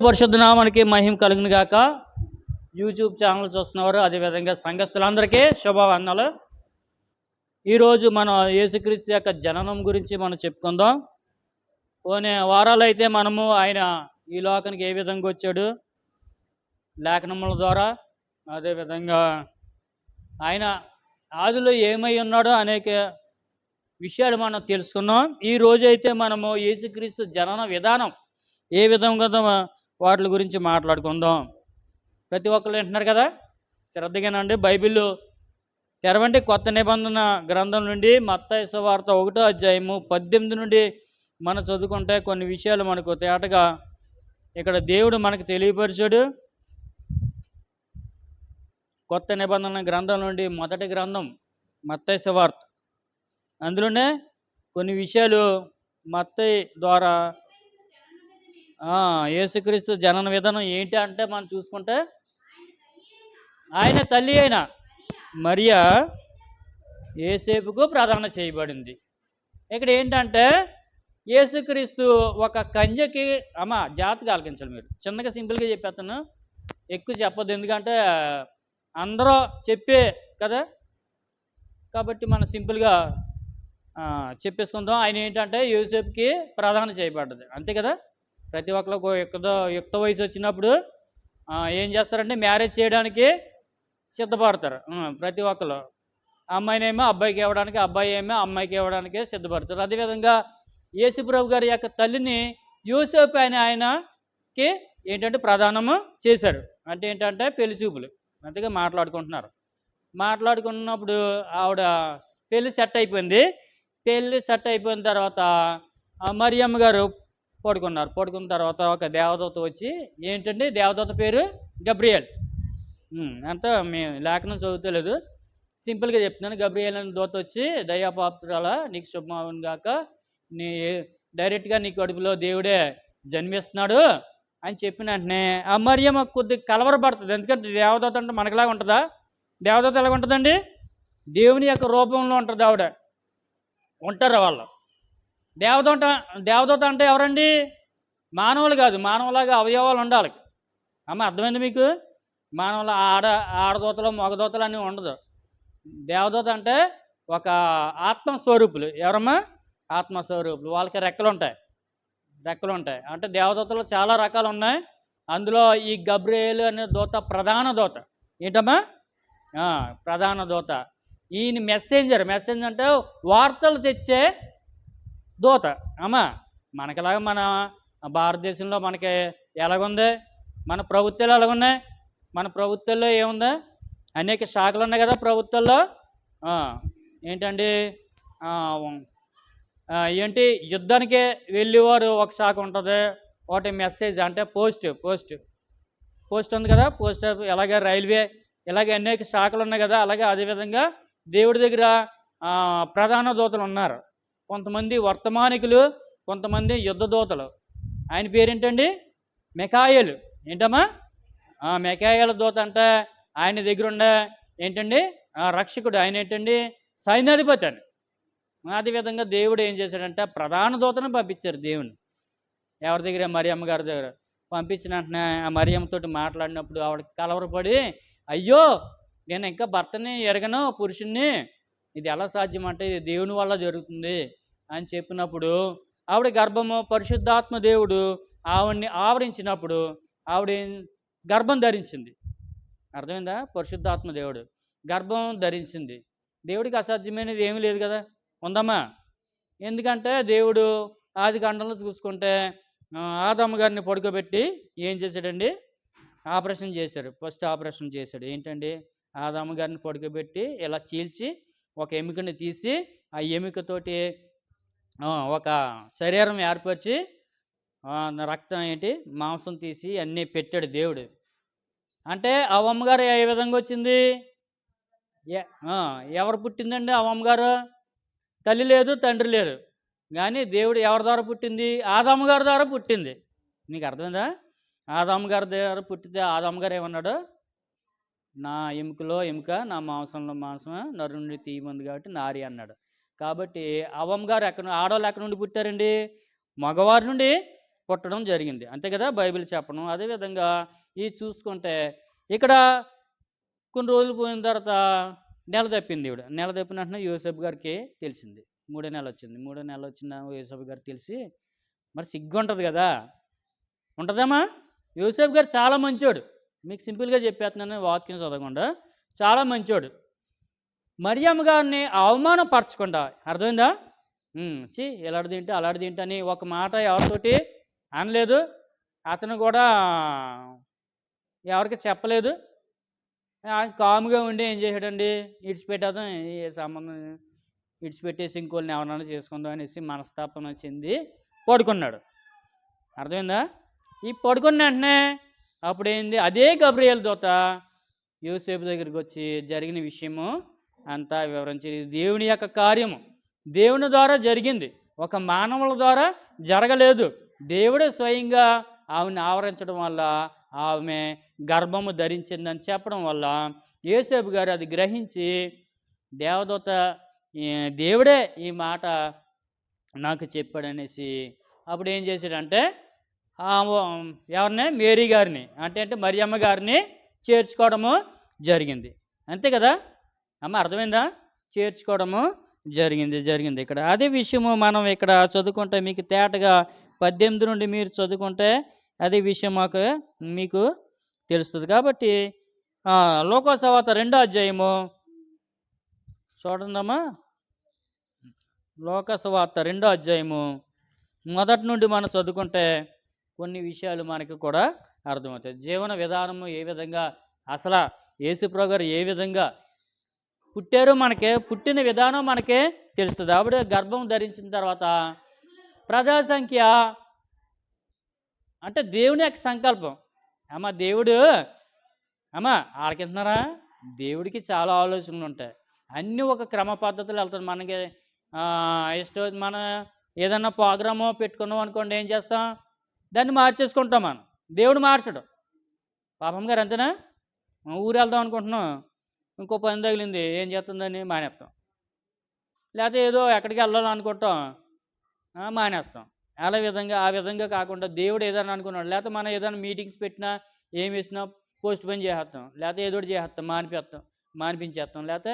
పరిశుద్ధ నామానికి మహిమ కలుగును గాక. యూట్యూబ్ ఛానల్ చూస్తున్నవారు, అదేవిధంగా సంఘస్థులందరికీ శుభవందనాలు. ఈరోజు మనం యేసుక్రీస్తు యొక్క జననం గురించి మనం చెప్పుకుందాం. పోనీ వారాలు అయితే మనము ఆయన ఈ లోకానికి ఏ విధంగా వచ్చాడు, లేఖనముల ద్వారా, అదేవిధంగా ఆయన ఆదిలో ఏమై ఉన్నాడో అనేక విషయాలు మనం తెలుసుకున్నాం. ఈ రోజు అయితే మనము యేసుక్రీస్తు జనన విధానం ఏ విధంగా వాటి గురించి మాట్లాడుకుందాం. ప్రతి ఒక్కరు వింటున్నారు కదా, శ్రద్ధగానండి. బైబిల్ తెరవండి. కొత్త నిబంధన గ్రంథం నుండి మత్తయి సువార్త 1వ అధ్యాయము 18 నుండి మనం చదువుకుంటే కొన్ని విషయాలు మనకు తేటగా ఇక్కడ దేవుడు మనకు తెలియపరిచాడు. కొత్త నిబంధన గ్రంథం నుండి మొదటి గ్రంథం మత్తయి సువార్త, అందులోనే కొన్ని విషయాలు మత్తయి ద్వారా యేసుక్రీస్తు జనన విధానం ఏంటి అంటే మనం చూసుకుంటే, ఆయన తల్లి అయిన మరియా యేసేపుకు ప్రదానం చేయబడింది. ఇక్కడ ఏంటంటే యేసుక్రీస్తు ఒక కన్యకి జాగ్రత్తగా ఆలకించాలి. మీరు చిన్నగా సింపుల్గా చెప్పేస్తాను, ఎక్కువ చెప్పొద్దు, ఎందుకంటే అందరూ చెప్పే కదా, కాబట్టి మనం సింపుల్గా చెప్పేసుకుందాం. ఆయన ఏంటంటే యోసేపుకి ప్రదానం చేయబడ్డది, అంతే కదా. ప్రతి ఒక్కరు యుక్త వయసు వచ్చినప్పుడు ఏం చేస్తారంటే మ్యారేజ్ చేయడానికి సిద్ధపడతారు. ప్రతి ఒక్కరు అమ్మాయినేమో అబ్బాయికి ఇవ్వడానికి, అబ్బాయి ఏమో అమ్మాయికి ఇవ్వడానికి సిద్ధపడతారు. అదేవిధంగా యేసుప్రభు గారి యొక్క తల్లిని యోసేపు ఆయనకి ఏంటంటే ప్రదానము చేశారు. అంటే ఏంటంటే పెళ్లి చూపులు, అంతగా మాట్లాడుకున్నప్పుడు ఆవిడ పెళ్లి సెట్ అయిపోయింది. పెళ్లి సెట్ అయిపోయిన తర్వాత మరియమ్మ గారు పడుకున్న తర్వాత ఒక దేవదూత వచ్చి, ఏంటంటే దేవదూత పేరు గబ్రియల్. అంతా మీ లేఖనం చదువుతలేదు, సింపుల్గా చెప్తున్నాను. గబ్రియల్ అనే దూత వచ్చి, దయాపాత్రాల నీకు శుభమవును గాక, డైరెక్ట్గా నీ కడుపులో దేవుడే జన్మిస్తున్నాడు అని చెప్పిన వెంటనే ఆ మరియమ్మ కొద్దిగా కలవరపడుతుంది. ఎందుకంటే దేవదూత అంటే మనకులాగా ఉంటుందా? దేవదూత ఎలాగ ఉంటుందండి? దేవుని యొక్క రూపంలో ఉంటుంది ఆవిడ, ఉంటారు వాళ్ళు. దేవదూత అంటే ఎవరండి? మానవులు కాదు, మానవులాగా అవయవాలు ఉండాలి. అర్థమైంది మీకు? మానవుల ఆడదూతలు మగదూతలు అన్నీ ఉండదు. దేవదూత అంటే ఒక ఆత్మస్వరూపులు. ఎవరమ్మా? ఆత్మస్వరూపులు. వాళ్ళకి రెక్కలు ఉంటాయి. అంటే దేవదూతలు చాలా రకాలు ఉన్నాయి. అందులో ఈ గబ్రియేలు అనే దూత ప్రధాన దూత. ఏంటమ్మా? ప్రధాన దూత. ఈయన మెసెంజర్ అంటే వార్తలు తెచ్చే దూత. మనకిలాగా మన భారతదేశంలో మనకి ఎలాగుంది, మన ప్రభుత్వాలు ఎలాగున్నాయి? మన ప్రభుత్వాల్లో ఏముంది? అనేక శాఖలు ఉన్నాయి కదా ప్రభుత్వాల్లో. ఏంటండి, ఏంటి యుద్ధానికి వెళ్ళేవారు ఒక శాఖ ఉంటుంది, ఒకటి మెసేజ్ అంటే పోస్ట్ ఉంది కదా, పోస్ట్ ఎలాగే రైల్వే, ఇలాగే అనేక శాఖలు ఉన్నాయి కదా. అలాగే అదేవిధంగా దేవుడి దగ్గర ప్రధాన దూతలు ఉన్నారు. కొంతమంది వర్తమానికులు, కొంతమంది యుద్ధ దూతలు. ఆయన పేరేంటండి? మిఖాయేలు. ఏంటమ్మా? మిఖాయేలు దూత అంటే ఆయన దగ్గర ఉండే ఏంటండి రక్షకుడు. ఆయన ఏంటండి? సైన్యాధిపతి అని. అదేవిధంగా దేవుడు ఏం చేశాడంటే ప్రధాన దూతను పంపించారు దేవుని ఎవరి దగ్గర? మరియమ్మ గారి దగ్గర. పంపించిన వెంటనే ఆ మరియమ్మతోటి మాట్లాడినప్పుడు ఆవిడకి కలవరపడి, అయ్యో నేను ఇంకా భర్తని ఎరగను, పురుషుణ్ణి, ఇది ఎలా సాధ్యం అంటే ఇది దేవుని వల్ల జరుగుతుంది అని చెప్పినప్పుడు ఆవిడ గర్భము పరిశుద్ధాత్మ దేవుడు ఆవిడ్ని ఆవరించినప్పుడు ఆవిడ గర్భం ధరించింది. అర్థమైందా? పరిశుద్ధాత్మ దేవుడు గర్భం ధరించింది. దేవుడికి అసాధ్యమైనది ఏమీ లేదు కదా, ఉందమ్మా? ఎందుకంటే దేవుడు ఆది కాండంలో చూసుకుంటే ఆదాము గారిని పడుకోబెట్టి ఏం చేశాడండి? ఆపరేషన్ చేశాడు. ఫస్ట్ ఆపరేషన్ చేశాడు. ఏంటండి? ఆదాము గారిని పడుకోబెట్టి ఇలా చీల్చి ఒక ఎముకని తీసి ఆ ఎముకతోటి ఒక శరీరం ఏర్పరిచి రక్తం ఏంటి మాంసం తీసి అన్నీ పెట్టాడు దేవుడు. అంటే అవ్వమ్మగారు ఏ విధంగా వచ్చింది? ఎవరు పుట్టిందండి అవ్వమ్మగారు? తల్లి లేదు, తండ్రి లేరు, కానీ దేవుడు ఎవరి ద్వారా పుట్టింది? ఆదాము గారి ద్వారా పుట్టింది. నీకు అర్థమైందా? ఆదాము గారి ద్వారా పుట్టితే ఆదాము గారు ఏమన్నాడు? నా ఎముకలో ఎముక, నా మాంసంలో మాంసం, నరు నుండి తీయమంది కాబట్టి నారి అన్నాడు. కాబట్టి అవ్వమ్మ గారు ఆడవాళ్ళు ఎక్కడి నుండి పుట్టారండి? మగవారి నుండి పుట్టడం జరిగింది. అంతే కదా బైబిల్ చెప్పడం. అదేవిధంగా ఇది చూసుకుంటే ఇక్కడ కొన్ని రోజులు పోయిన తర్వాత నెల తప్పింది ఈవిడ. నెల తప్పిన వెంటనే యోసేపు గారికి తెలిసింది. మూడో నెల వచ్చింది. మూడో నెల వచ్చిన యోసేపు గారికి తెలిసి మరి సిగ్గు ఉంటుంది కదా, ఉంటుందమ్మా. యోసేపు గారు చాలా మంచోడు. మీకు సింపుల్గా చెప్పేస్తున్నాను వాక్యం చదవకుండా. చాలా మంచోడు. మరియమ్మ గారిని అవమానపరచకుండా, అర్థమైందా? ఇలాంటిదేంటి అలాంటిదేంటి అని ఒక మాట ఎవరితోటి అనలేదు. అతను కూడా ఎవరికి చెప్పలేదు. కాముగా ఉండి ఏం చేశాడండి, ఇడిచిపెట్టేద్దాం, ఏ సంబంధం ఇడిచిపెట్టేసి ఇంకోళ్ళని ఎవరైనా చేసుకుందాం అనేసి మనస్తాపన చెంది పడుకున్నాడు. అర్థమైందా? ఈ పడుకున్న వెంటనే అప్పుడేంది, అదే గబ్రియేలు దూత యోసేపు దగ్గరికి వచ్చి జరిగిన విషయము అంతా వివరించి, దేవుని యొక్క కార్యము దేవుని ద్వారా జరిగింది, ఒక మానవుల ద్వారా జరగలేదు. దేవుడే స్వయంగా ఆమెను ఆవరించడం వల్ల ఆమె గర్భము ధరించిందని చెప్పడం వల్ల యోసేపు గారు అది గ్రహించి, దేవదూత దేవుడే ఈ మాట నాకు చెప్పాడనేసి అప్పుడు ఏం చేశాడంటే ఎవరిని, మేరీ గారిని అంటే మరియమ్మ గారిని చేర్చుకోవడము జరిగింది. అంతే కదా అమ్మ, అర్థమైందా? చేర్చుకోవడము జరిగింది ఇక్కడ. అదే విషయము మనం ఇక్కడ చదువుకుంటే మీకు తేటగా 18 నుండి మీరు చదువుకుంటే అదే విషయం మీకు తెలుస్తుంది. కాబట్టి లూకా సువార్త 2వ అధ్యాయము చూడండమ్మా. లూకా సువార్త 2వ అధ్యాయము మొదటి నుండి మనం చదువుకుంటే కొన్ని విషయాలు మనకి కూడా అర్థమవుతాయి. జీవన విధానము ఏ విధంగా, అసలు యేసుప్రభు గారు ఏ విధంగా పుట్టారో మనకే, పుట్టిన విధానం మనకే తెలుస్తుంది. అప్పుడే గర్భం ధరించిన తర్వాత ప్రజా సంఖ్య అంటే దేవుని యొక్క సంకల్పం. దేవుడు ఆలకిస్తున్నారా? దేవుడికి చాలా ఆలోచనలు ఉంటాయి. అన్నీ ఒక క్రమ పద్ధతిలో వెళ్తాయి. మనకి ఇష్టం, మనం ఏదన్నా ప్రోగ్రామో పెట్టుకున్నాం అనుకోండి, ఏం చేస్తాం, దాన్ని మార్చేసుకుంటాం. మనం దేవుడు మార్చడం. పాపం గారు అంతేనా? ఊరు వెళ్దాం అనుకుంటున్నాం, ఇంకో పని తగిలింది, ఏం చేస్తుందని మానేస్తాం. లేకపోతే ఏదో ఎక్కడికి వెళ్ళాలనుకుంటాం, మానేస్తాం. ఆ విధంగా కాకుండా దేవుడు ఏదైనా అనుకున్నాడు, లేకపోతే మనం ఏదైనా మీటింగ్స్ పెట్టినా ఏం వేసినా పోస్ట్ పోన్ చేసేస్తాం, లేకపోతే ఏదో చేసేస్తాం, మానిపించేస్తాం, లేకపోతే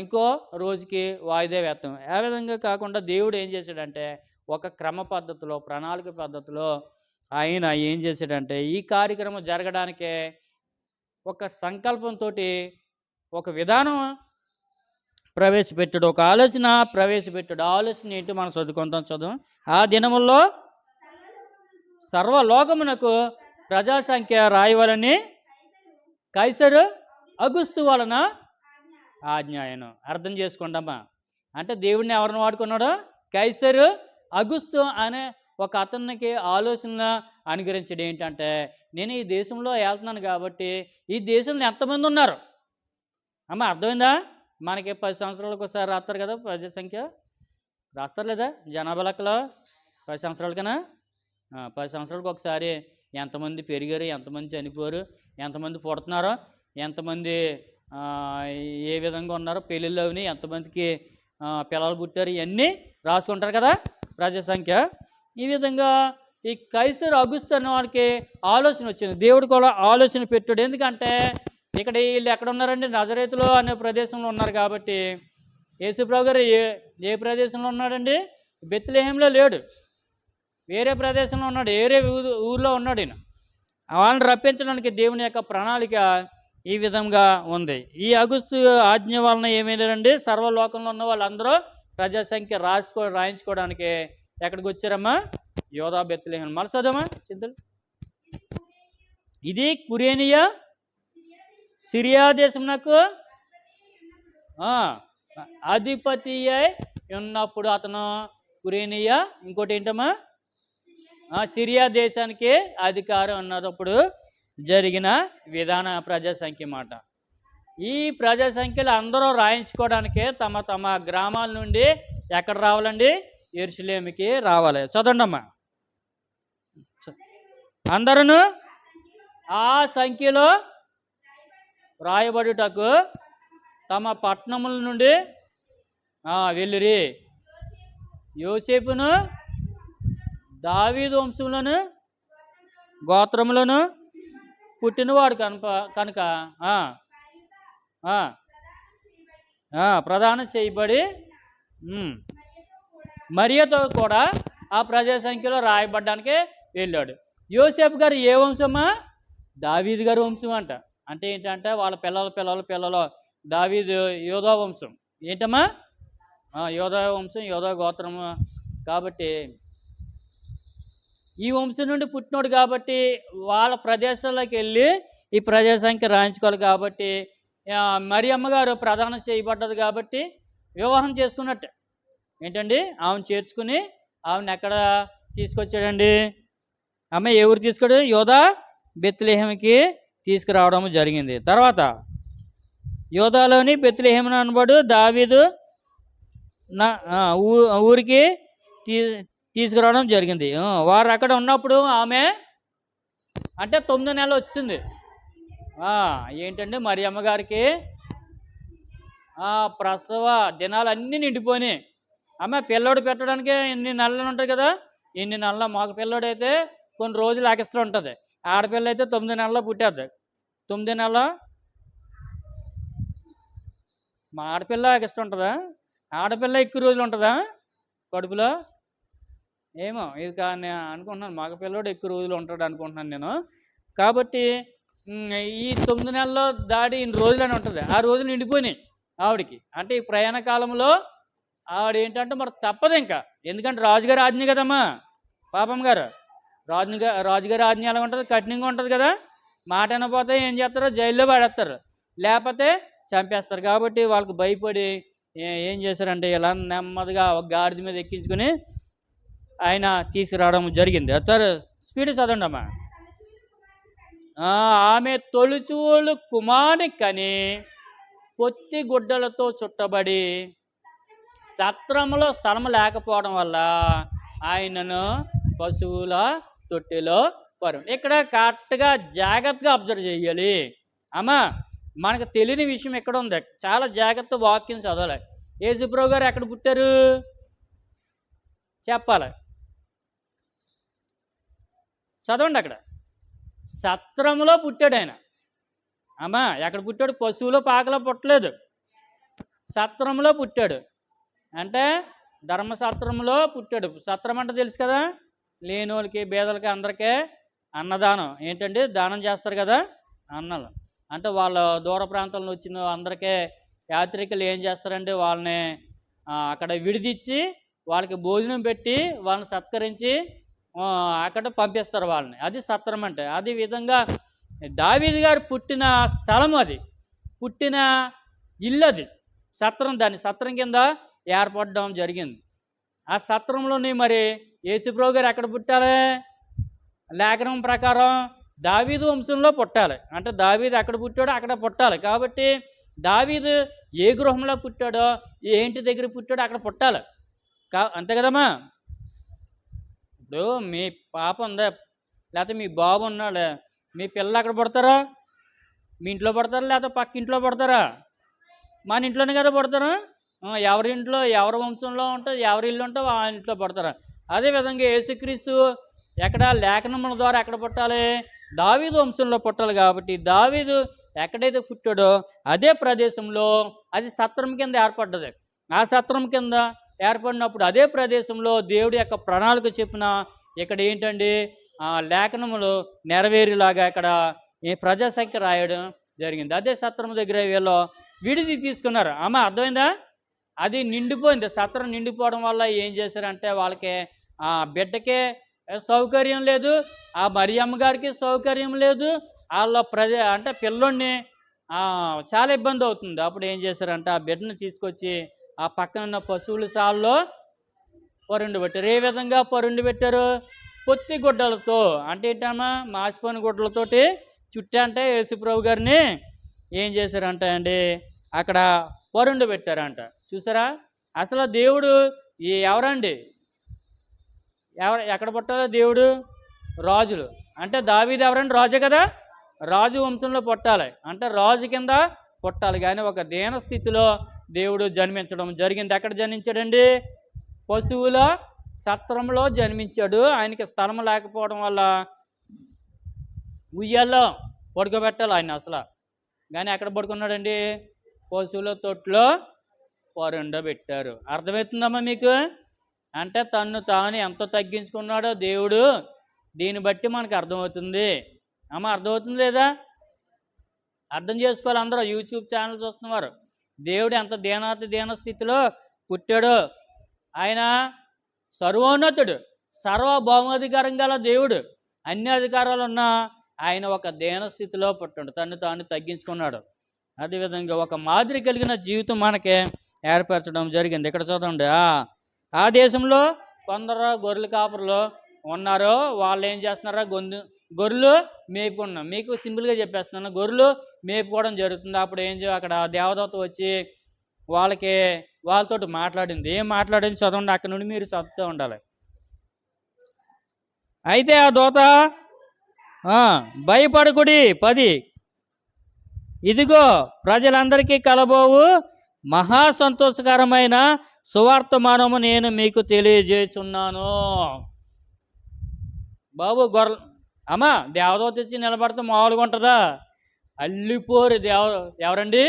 ఇంకో రోజుకి వాయిదా వేస్తాం. ఆ విధంగా కాకుండా దేవుడు ఏం చేశాడంటే ఒక క్రమ పద్ధతిలో, ప్రణాళిక పద్ధతిలో ఆయన ఏం చేశాడంటే ఈ కార్యక్రమం జరగడానికే ఒక సంకల్పంతో ఒక విధానం ప్రవేశపెట్టాడు, ఒక ఆలోచన ప్రవేశపెట్టాడు. ఆలోచన ఏంటి మనం చదువు. ఆ దినముల్లో సర్వలోకమునకు ప్రజాసంఖ్య రాయవలని కైసరు అగుస్తు వలన ఆజ్ఞాయను. అర్థం చేసుకోండమ్మా. అంటే దేవుడిని ఎవరిని వాడుకున్నాడో, కైసరు అగుస్తు అనే ఒక అతనికి ఆలోచన అనుగ్రహించడం ఏంటంటే, నేను ఈ దేశంలో వెళ్తున్నాను కాబట్టి ఈ దేశంలో ఎంతమంది ఉన్నారు అర్థమైందా? మనకి 10 సంవత్సరాలకు ఒకసారి రాస్తారు కదా ప్రజా సంఖ్య, రాస్తారు లేదా జనాభా లెక్కలో 10 సంవత్సరాలకైనా 10 సంవత్సరాలకు ఒకసారి ఎంతమంది పెరిగారు, ఎంతమంది చనిపోయారు, ఎంతమంది పుడుతున్నారో, ఎంతమంది ఏ విధంగా ఉన్నారో, పెళ్ళిళ్ళు అవి ఎంతమందికి పిల్లలు పుట్టారు, ఇవన్నీ రాసుకుంటారు కదా ప్రజా సంఖ్య. ఈ విధంగా ఈ కైసరు అగుస్తు అనే వాడికి ఆలోచన వచ్చింది. దేవుడు కూడా ఆలోచన పెట్టాడు. ఎందుకంటే ఇక్కడ వీళ్ళు ఎక్కడ ఉన్నారండి, నజరేతులో అనే ప్రదేశంలో ఉన్నారు. కాబట్టి యేసుప్రభు గారు ఏ ప్రదేశంలో ఉన్నాడండి? బెత్లెహేంలో లేడు, వేరే ప్రదేశంలో ఉన్నాడు, వేరే ఊర్లో ఉన్నాడు. ఈయన వాళ్ళని రప్పించడానికి దేవుని యొక్క ప్రణాళిక ఈ విధంగా ఉంది. ఈ అగుస్తు ఆజ్ఞ వలన ఏమైందండి, సర్వలోకంలో ఉన్న వాళ్ళందరూ ప్రజాసంఖ్య రాయించుకోవడానికి ఎక్కడికి వచ్చారమ్మా? యోధా బెత్లెహేం. మళ్ళీ చదవమ్మా చింతలు. ఇది కురేనియా సిరియా దేశమునకు అధిపతి అయి ఉన్నప్పుడు అతను కురేనియా, ఇంకోటి ఏంటమ్మా, సిరియా దేశానికి అధికారం ఉన్నప్పుడు జరిగిన విధాన ప్రజాసంఖ్య మాట. ఈ ప్రజాసంఖ్యలు అందరూ రాయించుకోవడానికి తమ తమ గ్రామాల నుండి ఎక్కడ రావాలండి? యెరూషలేముకి రావాలి. చదవండి అమ్మా. అందరూ ఆ సంఖ్యలో రాయబడుటకు తమ పట్టణముల నుండి వెళ్ళిరి. యోసేపును దావీదు వంశంలోను గోత్రములను పుట్టినవాడు కనుక ఆ, ఆ, ప్రదానం చేయబడి మరియతో కూడా ఆ ప్రజా సంఖ్యలో రాయబడ్డానికి వెళ్ళాడు. యోసేపు గారు ఏ వంశమా? దావీదు గారి వంశం అంట. అంటే ఏంటంటే వాళ్ళ పిల్లలు దావీదు యోధా వంశం. ఏంటమ్మా? యోధా వంశం, యోధా గోత్రము. కాబట్టి ఈ వంశం నుండి పుట్టినోడు కాబట్టి వాళ్ళ ప్రదేశాల్లోకి వెళ్ళి ఈ ప్రజా సంఖ్య రాయించుకోవాలి. కాబట్టి మరి అమ్మగారు ప్రదానం చేయబడ్డది కాబట్టి వివాహం చేసుకున్నట్టు. ఏంటండి? ఆమెను చేర్చుకుని ఆమెను ఎక్కడ తీసుకొచ్చాడండి? అమ్మ ఏ ఊరు తీసుకొచ్చాడు? యోధా బెత్లెహేముకి తీసుకురావడం జరిగింది. తర్వాత యోధాలోని బెత్లెహేము అనబడు దావీదు ఊరికి తీసుకురావడం జరిగింది. వారు అక్కడ ఉన్నప్పుడు ఆమె అంటే 9 నెలలు వచ్చింది. ఏంటంటే మరి అమ్మగారికి ప్రసవ దినాలు అన్నీ నిండిపోయినాయి. అమ్మ పిల్లోడు పెట్టడానికి ఎన్ని నెలలు ఉంటాయి కదా, ఎన్ని నెలల మగ పిల్లోడు అయితే కొన్ని రోజులు ఎక్స్ట్రా ఉంటుంది. ఆడపిల్ల అయితే 9 నెలల్లో పుట్టేద్ది. 9 నెలల మా ఆడపిల్ల ఎక్స్ట్రా ఉంటుందా? ఆడపిల్ల ఎక్కువ రోజులు ఉంటుందా కడుపులో? ఏమో ఇది కానీ అనుకుంటున్నాను, మగపిల్లోడు ఎక్కువ రోజులు ఉంటాడు అనుకుంటున్నాను నేను. కాబట్టి ఈ 9 నెలల్లో దాడి ఇన్ని రోజులని ఉంటుంది. ఆ రోజులు నిండిపోయినాయి ఆవిడికి. అంటే ఈ ప్రయాణ కాలంలో ఆవిడ ఏంటంటే మరి తప్పదు ఇంకా. ఎందుకంటే రాజుగారి ఆజ్ఞ కదమ్మా పాపం గారు. రాజుగారి ఆజ్ఞ ఎలా ఉంటుంది? కఠినంగా ఉంటుంది కదా. మాట అనపోతే ఏం చేస్తారో జైల్లో పడేస్తారు, లేకపోతే చంపేస్తారు. కాబట్టి వాళ్ళకి భయపడి ఏం చేశారంటే ఇలా నెమ్మదిగా ఒక గాడిద మీద ఎక్కించుకొని ఆయన తీసుకురావడం జరిగింది. స్పీడ్ చదవండి అమ్మా. ఆమె తొలిచూలు కుమారుని కని పొత్తి గుడ్డలతో చుట్టబడి సత్రములో స్థలం లేకపోవడం వల్ల ఆయనను పశువుల తొట్టెలో పరు. ఇక్కడ కరెక్ట్గా జాగ్రత్తగా అబ్జర్వ్ చేయాలి అమ్మా. మనకు తెలియని విషయం ఎక్కడ ఉంది, చాలా జాగ్రత్త వాక్యం చదవాలి. యేసుప్రభు గారు ఎక్కడ పుట్టారు చెప్పాలి, చదవండి. అక్కడ సత్రములో పుట్టాడు ఆయన. అమ్మా ఎక్కడ పుట్టాడు? పశువులో పాకలో పుట్టలేదు, సత్రంలో పుట్టాడు. అంటే ధర్మసత్రంలో పుట్టాడు. సత్రం అంటే తెలుసు కదా, లేనోళ్ళకి బేదలకి అందరికీ అన్నదానం. ఏంటండి? దానం చేస్తారు కదా అన్నలు. అంటే వాళ్ళ దూర ప్రాంతాల వచ్చిన అందరికీ యాత్రికులు ఏం చేస్తారంటే వాళ్ళని అక్కడ విడిదిచ్చి వాళ్ళకి భోజనం పెట్టి వాళ్ళని సత్కరించి అక్కడ పంపిస్తారు వాళ్ళని. అది సత్రం అంటే. అదే విధంగా దావీదు గారు పుట్టిన స్థలం, అది పుట్టిన ఇల్లు, అది సత్రం. దాన్ని సత్రం కింద ఏర్పడడం జరిగింది. ఆ సత్రంలోని మరి యేసుప్రభు గారు ఎక్కడ పుట్టాలి? లేఖనం ప్రకారం దావీదు వంశంలో పుట్టాలి. అంటే దావీదు ఎక్కడ పుట్టాడో అక్కడ పుట్టాలి. కాబట్టి దావీదు ఏ గృహంలో పుట్టాడో, ఏ ఇంటి దగ్గర పుట్టాడో అక్కడ పుట్టాలి. అంతే కదమ్మా. ఇప్పుడు మీ పాప ఉందా, లేకపోతే మీ బాబు ఉన్నాడు, మీ పిల్లలు అక్కడ పుడతారా? మీ ఇంట్లో పడతారా లేకపోతే పక్క ఇంట్లో పడతారా? మన ఇంట్లోనే కదా పడతారు. ఎవరింట్లో ఎవరి వంశంలో ఉంటుంది, ఎవరి ఇల్లు ఉంటే ఆ ఇంట్లో పడతారు. అదేవిధంగా యేసుక్రీస్తు ఎక్కడ లేఖనముల ద్వారా ఎక్కడ పుట్టాలి? దావీదు వంశంలో పుట్టాలి. కాబట్టి దావీదు ఎక్కడైతే పుట్టాడో అదే ప్రదేశంలో అది సత్రం కింద ఏర్పడ్డది. ఆ సత్రం కింద ఏర్పడినప్పుడు అదే ప్రదేశంలో దేవుడి యొక్క ప్రణాళిక చెప్పిన ఇక్కడ ఏంటండి లేఖనములు నెరవేరేలాగా ఇక్కడ ఈ ప్రజాసంఖ్య రాయడం జరిగింది. అదే సత్రం దగ్గర వీళ్ళు విడిది తీసుకున్నారు. అమ్మ అర్థమైందా? అది నిండిపోయింది. సత్రం నిండిపోవడం వల్ల ఏం చేశారంటే వాళ్ళకి ఆ బిడ్డకే సౌకర్యం లేదు, ఆ మరియమ్మ గారికి సౌకర్యం లేదు, వాళ్ళ అంటే పిల్లోడిని చాలా ఇబ్బంది అవుతుంది. అప్పుడు ఏం చేశారంటే ఆ బిడ్డని తీసుకొచ్చి ఆ పక్కనున్న పశువుల సాల్లో పరుండి పెట్టారు. ఏ విధంగా పరుండి పెట్టారు? పొత్తి గుడ్డలతో. అంటే ఏంటమ్మా? మాసిపోయిన గుడ్డలతోటి చుట్టూ అంటే యేసుప్రభు గారిని ఏం చేశారంటే అండి అక్కడ పరుండి పెట్టారంట. చూసారా? అసలు దేవుడు ఎవరండి? ఎక్కడ పుట్టాలో దేవుడు? రాజులు. అంటే దావీదు ఎవరండి? రాజు కదా. రాజు వంశంలో పుట్టాలి అంటే రాజు కింద పుట్టాలి. కానీ ఒక దీన స్థితిలో దేవుడు జన్మించడం జరిగింది. ఎక్కడ జన్మించాడండి? పశువుల సత్రంలో జన్మించాడు. ఆయనకి స్థలం లేకపోవడం వల్ల ఉయ్యాల్లో పడుకోబెట్టాలి ఆయన అసలు. కానీ ఎక్కడ పడుకున్నాడండి? పశువుల తొట్టులో పరుండబెట్టారు. అర్థమవుతుందమ్మా మీకు? అంటే తన్ను తాను ఎంత తగ్గించుకున్నాడో దేవుడు, దీన్ని బట్టి మనకు అర్థమవుతుంది. అమ్మ అర్థమవుతుంది లేదా? అర్థం చేసుకోవాలి అందరూ యూట్యూబ్ ఛానల్ చూస్తున్నవారు. దేవుడు ఎంత దీన స్థితిలో పుట్టాడో. ఆయన సర్వోన్నతుడు, సర్వభౌమాధికారం గల దేవుడు. అన్ని అధికారాలు ఉన్నా ఆయన ఒక దీన స్థితిలో పుట్టాడు, తను తాను తగ్గించుకున్నాడు. అదేవిధంగా ఒక మాదిరి కలిగిన జీవితం మనకి ఏర్పరచడం జరిగింది. ఇక్కడ చూడండి, ఆ దేశంలో కొందరు గొర్రెల కాపరులు ఉన్నారు. వాళ్ళు ఏం చేస్తున్నారా? గొర్రెలు మేపుకున్నాం. మీకు సింపుల్గా చెప్పేస్తున్నాను, గొర్రెలు మేపుకోవడం జరుగుతుంది. అప్పుడు అక్కడ దేవదూత వచ్చి వాళ్ళతో మాట్లాడింది. ఏం మాట్లాడింది చదవండి, అక్కడ నుండి మీరు చదువుతూ ఉండాలి. అయితే ఆ దూత భయపడకుడి 10, ఇదిగో ప్రజలందరికీ కలబోవు మహా సంతోషకరమైన సువార్తమానము నేను మీకు తెలియజేస్తున్నాను. బాబు అమ్మా దేవదూత వచ్చి నిలబడితే మామూలుగా ఉంటుందా? అల్లిపోరు ఎవరండి?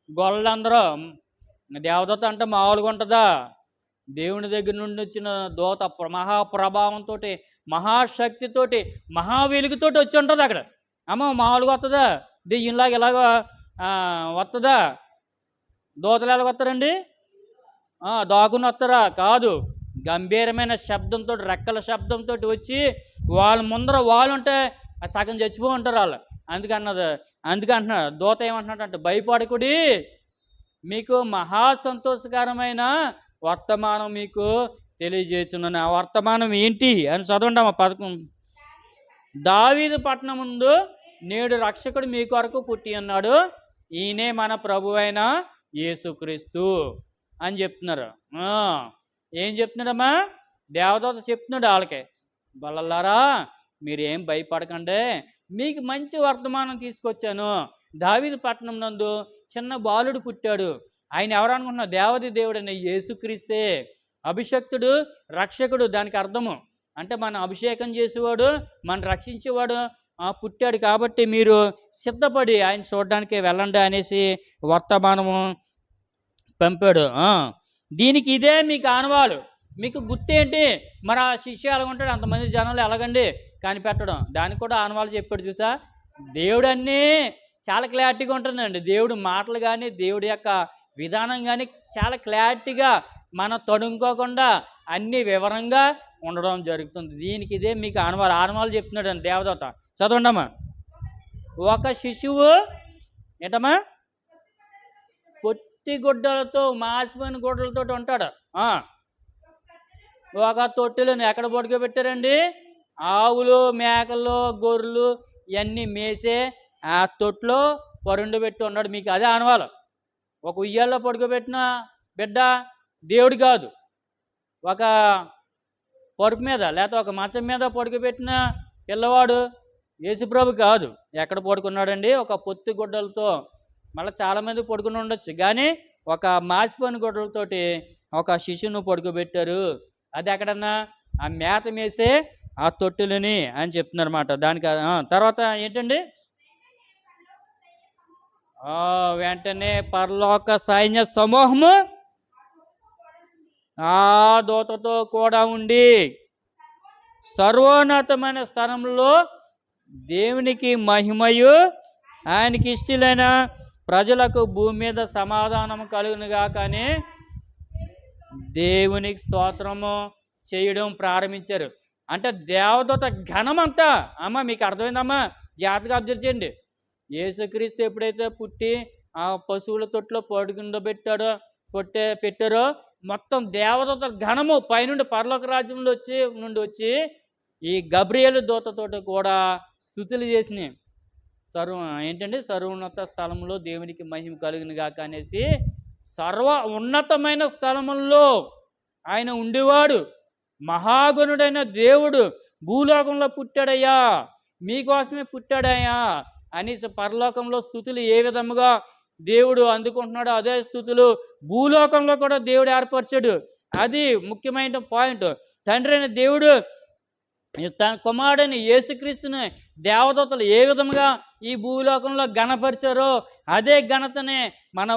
గొల్లలందరూ. దేవదూత అంటే మామూలుగా ఉంటుందా? దేవుని దగ్గర నుండి వచ్చిన దూత మహాప్రభావంతో, మహాశక్తితోటి, మహావెలుగుతోటి వచ్చి ఉంటుంది అక్కడ. అమ్మ మామూలుగా వస్తుందా? దెయ్యంలాగా ఇలాగ వస్తుందా? దూతలు ఎలాగ వస్తారండి? దాకుని వస్తారా? కాదు. గంభీరమైన శబ్దంతో, రెక్కల శబ్దంతో వచ్చి వాళ్ళ ముందర వాళ్ళుంటే సగం చచ్చిపో ఉంటారు వాళ్ళు. అందుకంటున్నాడు దూత ఏమంటున్నాడంటే, భయపడకుడి, మీకు మహా సంతోషకరమైన వర్తమానం మీకు తెలియజేస్తున్నాను. ఆ వర్తమానం ఏంటి అని చదవండి అమ్మ. 11, దావీదు పట్టణం ముందు నేడు రక్షకుడు మీ కొరకు పుట్టి ఉన్నాడు, ఈయనే మన ప్రభువైన యేసుక్రీస్తు అని చెప్తున్నారు. ఏం చెప్తున్నాడమ్మా? దేవదూత చెప్తున్నాడు వాళ్ళకి, బల్లలారా మీరేం భయపడకండి, మీకు మంచి వర్తమానం తీసుకొచ్చాను. దావీదు పట్టణం నందు చిన్న బాలుడు పుట్టాడు. ఆయన ఎవరు అనుకుంటున్నావు? దేవది దేవుడు అనే యేసుక్రీస్తే. అభిషక్తుడు, రక్షకుడు దానికి అర్థము. అంటే మన అభిషేకం చేసేవాడు, మన రక్షించేవాడు పుట్టాడు. కాబట్టి మీరు సిద్ధపడి ఆయన చూడడానికి వెళ్ళండి అనేసి వర్తమానము పంపాడు. దీనికి ఇదే మీకు ఆనవాలు. మీకు గుర్తేంటి? మరి ఆ శిష్యు ఎలాగుంటాడు? అంతమంది జనాలు ఎలాగండి కనిపెట్టడం? దానికి కూడా ఆనవాళ్ళు చెప్పాడు. చూసా, దేవుడు అన్నీ చాలా క్లారిటీగా ఉంటుందండి. దేవుడు మాటలు కానీ, దేవుడి యొక్క విధానం కానీ చాలా క్లారిటీగా మనం తడుముకోకుండా అన్ని వివరంగా ఉండడం జరుగుతుంది. దీనికి ఇదే మీకు ఆనవాళ్ళు చెప్తున్నాడు అండి దేవదూత. చదవండి అమ్మా. ఒక శిశువు ఏంటమ్మా? పొట్టి గుడ్డలతో, మాసిపోయిన గుడ్డలతో ఉంటాడు. ఒక తొట్టెలను ఎక్కడ పడుకోబెట్టారండి? ఆవులు, మేకలు, గొర్రెలు ఇవన్నీ మేసే ఆ తొట్టులో పరుండబెట్టి ఉన్నాడు. మీకు అదే ఆనవాలు. ఒక ఉయ్యాల్లో పడుకోబెట్టిన బిడ్డ దేవుడు కాదు. ఒక పరుపు మీద లేకపోతే ఒక మంచం మీద పడుకోబెట్టిన పిల్లవాడు యేసుప్రభు కాదు. ఎక్కడ పడుకున్నాడండి? ఒక పొత్తి గుడ్డలతో. మళ్ళీ చాలామంది పడుకుని ఉండొచ్చు, కానీ ఒక మాసిపోయిన గుడ్డలతోటి ఒక శిశువును పడుకోబెట్టారు. అది ఎక్కడన్నా ఆ మేత మేసే ఆ తొట్టులని అని చెప్తున్నారన్నమాట. దానికి తర్వాత ఏంటండి? వెంటనే పరలోక సైన్య సమూహము ఆ దూతతో కూడా ఉండి సర్వోన్నతమైన స్థలంలో దేవునికి మహిమయు ఆయనకి ఇష్టలైన ప్రజలకు భూమి మీద సమాధానం కలుగునుగా కానీ దేవునికి స్తోత్రము చేయడం ప్రారంభించారు. అంటే దేవదూత ఘనమంతా. అమ్మ మీకు అర్థమైందమ్మా? జాగ్రత్తగా అబ్జర్వ్ చేయండి. యేసుక్రీస్తు ఎప్పుడైతే పుట్టి ఆ పశువుల తొట్టులో పెట్టారో మొత్తం దేవదూత ఘనము పైనుండి పరలోక రాజ్యంలో నుండి వచ్చి ఈ గబ్రియేలు దూతతోటి కూడా స్తుతులు చేసినాయి. ఏంటండి? సర్వోన్నత స్థలంలో దేవునికి మహిమ కలుగునుగాక అనేసి సర్వ ఉన్నతమైన స్థలముల్లో ఆయన ఉండేవాడు. మహాగణుడైన దేవుడు భూలోకంలో పుట్టాడయ్యా, మీకోసమే పుట్టాడయ్యా అనేసి పరలోకంలో స్తుతులు ఏ విధముగా దేవుడు అందుకుంటున్నాడో అదే స్థుతులు భూలోకంలో కూడా దేవుడు ఏర్పరిచాడు. అది ముఖ్యమైన పాయింట్. తండ్రి అయిన దేవుడు తన కుమారుడైన యేసుక్రీస్తుని దేవదూతలు ఏ విధంగా ఈ భూలోకంలో ఘనపరిచారో అదే ఘనతని మన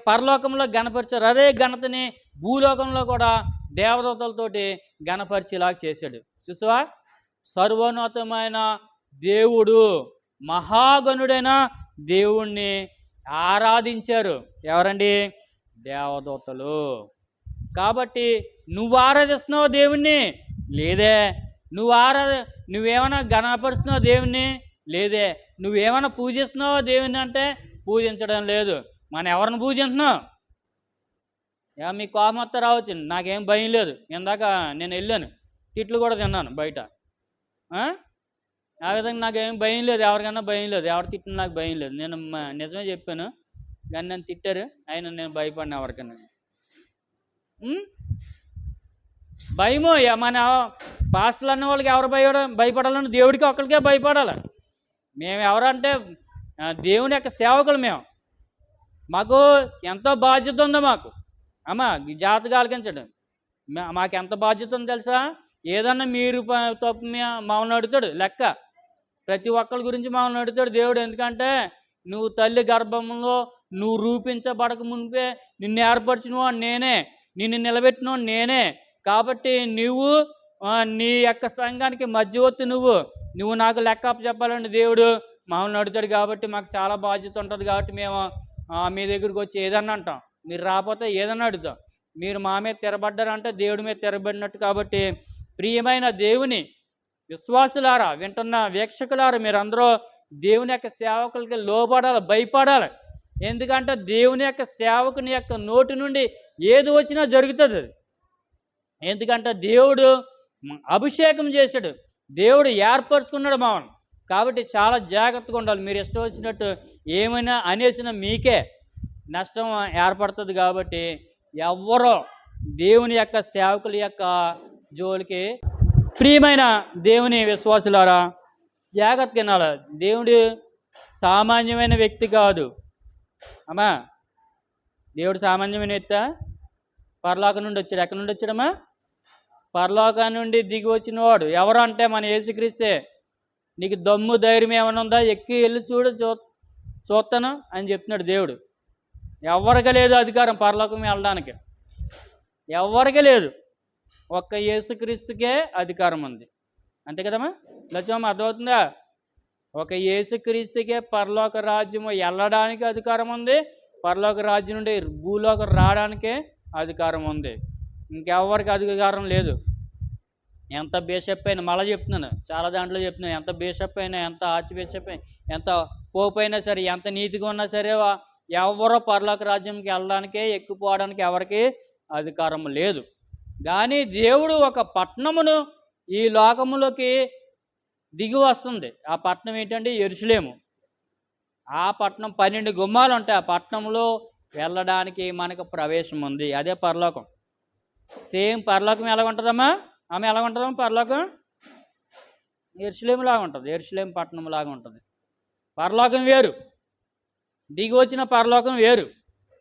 పరలోకంలో ఘనపరిచారు. అదే ఘనతని భూలోకంలో కూడా దేవదూతలతోటి ఘనపరిచేలాగా చేశాడు. చూసావా, సర్వోన్నతమైన దేవుడు, మహాగణుడైన దేవుణ్ణి ఆరాధించారు. ఎవరండి? దేవదూతలు. కాబట్టి నువ్వు ఆరాధిస్తున్నావు దేవుణ్ణి? లేదే. నువ్వేమైనా ఘనపరుస్తున్నావు దేవుణ్ణి? లేదే. నువ్వేమైనా పూజిస్తున్నావో దేవుణ్ణి అంటే పూజించడం లేదు. మనం ఎవరిని పూజించున్నావు? మీకు కోపం వస్తే రావచ్చు, నాకేం భయం లేదు. ఇందాక నేను వెళ్ళాను, తిట్లు కూడా తిన్నాను బయట. ఆ విధంగా నాకేం భయం లేదు, ఎవరికన్నా భయం లేదు, ఎవరు తిట్టిన నాకు భయం లేదు. నేను నిజమే చెప్పాను, కానీ నన్ను తిట్టారు, అయినా నేను భయపడిన ఎవరికన్నా. భయము మన పాస్టర్లు అన్న వాళ్ళకి ఎవరు భయపడాలని? దేవుడికి ఒక్కరికే భయపడాలి. మేము ఎవరంటే దేవుని యొక్క సేవకులు. మాకు ఎంతో బాధ్యత ఉంది. మాకు జాగ్రత్తగా ఆలకించడం. మాకు ఎంత బాధ్యత ఉందో తెలుసా? ఏదన్నా మీరు తప్పు మమ్మల్ని అడుగుతాడు లెక్క. ప్రతి ఒక్కరి గురించి మమ్మల్ని అడుగుతాడు దేవుడు. ఎందుకంటే నువ్వు తల్లి గర్భంలో నువ్వు రూపించబడక మునిపే నిన్ను ఏర్పరిచినవాడు నేనే, నిన్ను నిలబెట్టినవాడు నేనే. కాబట్టి నువ్వు నీ యొక్క సంఘానికి మధ్యవర్తి, నువ్వు నాకు లెక్క చెప్పాలని దేవుడు మమ్మల్ని అడుగుతాడు. కాబట్టి మాకు చాలా బాధ్యత ఉంటుంది. కాబట్టి మేము మీ దగ్గరికి వచ్చి ఏదన్నా అంటాం, మీరు రాకపోతే ఏదన్నా అడుగుతాం. మీరు మా మీద తిరబడ్డారంటే దేవుడి మీద తిరబడినట్టు. కాబట్టి ప్రియమైన దేవుని విశ్వాసులారా, వింటున్న వీక్షకులారా, మీరందరూ దేవుని యొక్క సేవకులకి లోపడాలి, భయపడాలి. ఎందుకంటే దేవుని యొక్క సేవకుని యొక్క నోటి నుండి ఏది వచ్చినా జరుగుతుంది. ఎందుకంటే దేవుడు అభిషేకం చేశాడు, దేవుడు ఏర్పరచుకున్నాడు మామూలు. కాబట్టి చాలా జాగ్రత్తగా ఉండాలి. మీరు ఇష్టం వచ్చినట్టు ఏమైనా అనేసినా మీకే నష్టం ఏర్పడుతుంది. కాబట్టి ఎవ్వరో దేవుని యొక్క సేవకుల యొక్క జోలికి, ప్రియమైన దేవుని విశ్వాసులారా, జాగ్రత్తగా వినాలి. దేవుడు సామాన్యమైన వ్యక్తి కాదు. దేవుడు సామాన్యమైన వ్యక్తి. పరలోకం నుండి వచ్చాడు. ఎక్కడి నుండి వచ్చాడమ్మా? పరలోకం నుండి దిగి వచ్చిన వాడు ఎవరు అంటే మన యేసుక్రీస్తే. నీకు దమ్ము ధైర్యం ఏమైనా ఉందా? ఎక్కి వెళ్ళి చూస్తాను అని చెప్తున్నాడు దేవుడు. ఎవరికి లేదు అధికారం పరలోకం వెళ్ళడానికి, ఎవరికి లేదు. ఒక్క యేసుక్రీస్తుకే అధికారం ఉంది. అంతే కదమ్మా లక్ష్మమ్మ, అర్థమవుతుందా? ఒక యేసుక్రీస్తుకే పరలోక రాజ్యము వెళ్ళడానికి అధికారం ఉంది, పరలోక రాజ్యం నుండి భూలోకం రావడానికే అధికారం ఉంది. ఇంకెవరికి అధికారం లేదు. ఎంత బిషప్ అయినా, మళ్ళీ చెప్తున్నాను, చాలా దాంట్లో చెప్తున్నాను, ఎంత బిషప్ అయినా, ఎంత ఆర్చ్ బిషప్ అయినా, ఎంత పోపు అయినా సరే, ఎంత నీతిగా ఉన్నా సరే, ఎవరో పరలోక రాజ్యంకి వెళ్ళడానికే, ఎక్కిపోవడానికి ఎవరికి అధికారం లేదు. కానీ దేవుడు ఒక పట్టణమును ఈ లోకములోకి దిగి వస్తుంది. ఆ పట్టణం ఏంటంటే యెరూషలేము. ఆ పట్టణం 12 గుమ్మాలు ఉంటాయి. ఆ పట్టణంలో వెళ్ళడానికి మనకు ప్రవేశం ఉంది. అదే పరలోకం. సేమ్ పరలోకం ఎలా ఉంటుందమ్మా? ఎలా ఉంటుందమ్మా పరలోకం? యెరూషలేము లాగా ఉంటుంది. యెరూషలేము పట్టణం లాగా ఉంటుంది. పరలోకం వేరు, దిగి వచ్చిన పరలోకం వేరు.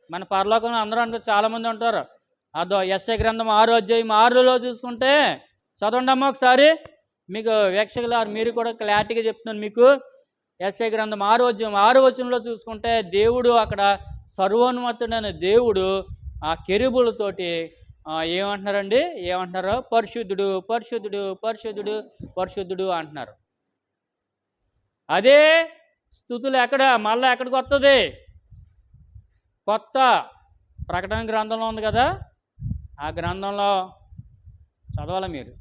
మన పరలోకంలో అందరూ చాలామంది ఉంటారు. అదో యెషయా గ్రంథం 6వ అధ్యాయం 6లో చూసుకుంటే, చదవండి అమ్మ ఒకసారి. మీకు వీక్షకులారు మీరు కూడా క్లారిటీగా చెప్తున్నాను మీకు. యెషయా గ్రంథం 6వ అధ్యాయం 6వ వచనంలో చూసుకుంటే, దేవుడు అక్కడ సర్వోన్నతుడైన దేవుడు ఆ కెరూబులతోటి ఏమంటున్నారండి? ఏమంటున్నారు? పరిశుద్ధుడు, పరిశుద్ధుడు, పరిశుద్ధుడు, పరిశుద్ధుడు అంటున్నారు. అదే స్తుతులు మళ్ళీ ఎక్కడికి వస్తుంది? కొత్త ప్రకటన గ్రంథంలో ఉంది కదా, ఆ గ్రంథంలో చదవాలి మీరు.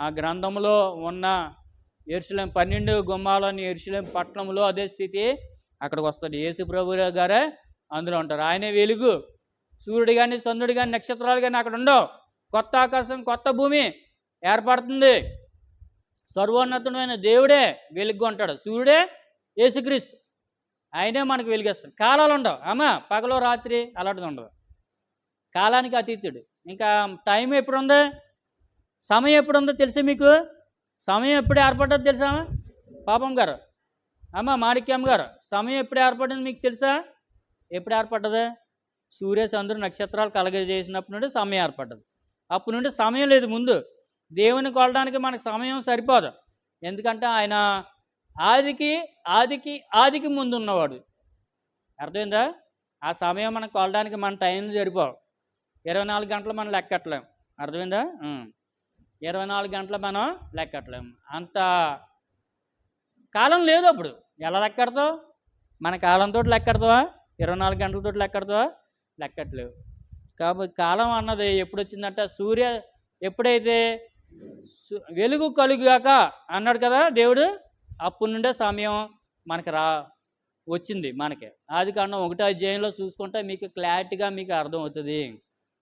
ఆ గ్రంథంలో ఉన్న యెరూషలేము 12 గుమ్మాలని యెరూషలేము పట్టణంలో అదే స్థితి అక్కడికి వస్తుంది. యేసు ప్రభు గారే అందులో ఉంటారు. ఆయనే వెలుగు. సూర్యుడు కానీ, చంద్రుడు కానీ, నక్షత్రాలు కానీ అక్కడ ఉండవు. కొత్త ఆకాశం, కొత్త భూమి ఏర్పడుతుంది. సర్వోన్నతుడైన దేవుడే వెలుగు ఉంటాడు. సూర్యుడే యేసుక్రీస్తు, ఆయనే మనకు వెలిగిస్తాడు. కాలాలు ఉండవు పగలు రాత్రి అలాంటిది ఉండదు. కాలానికి అతీతుడు. ఇంకా టైం ఎప్పుడుందో, సమయం ఎప్పుడుందో తెలుసా మీకు? సమయం ఎప్పుడు ఏర్పడ్డదో తెలుసా పాపం గారు? మాణిక్యం గారు, సమయం ఎప్పుడు ఏర్పడింది మీకు తెలుసా? ఎప్పుడు ఏర్పడ్డది? సూర్య చంద్రుడు నక్షత్రాలు కలగజేసినప్పటి నుండి సమయం ఏర్పడ్డది. అప్పటి నుండి సమయం లేదు ముందు. దేవుని కొలడానికి మనకు సమయం సరిపోదు. ఎందుకంటే ఆయన ఆదికి ఆదికి ఆదికి ముందు ఉన్నవాడు. అర్థమైందా? ఆ సమయం మనం కొలడానికి మన టైంలు సరిపోవు. 24 గంటలు మనం లెక్కట్లేం. అర్థమైందా? 24 గంటలు మనం లెక్కట్లేము. అంత కాలం లేదు అప్పుడు. ఎలా లెక్కెడతావు? మన కాలంతో లెక్కెడతావా? 24 గంటలతో లెక్కెడతావా? లెక్కట్లేవు. కాబట్టి కాలం అన్నది ఎప్పుడు వచ్చిందంటే ఎప్పుడైతే వెలుగు కలుగాక అన్నాడు కదా దేవుడు, అప్పటి నుండే సమయం మనకి వచ్చింది మనకి. ఆదికాండం 1వ అధ్యాయంలో చూసుకుంటే మీకు క్లారిటీగా మీకు అర్థమవుతుంది.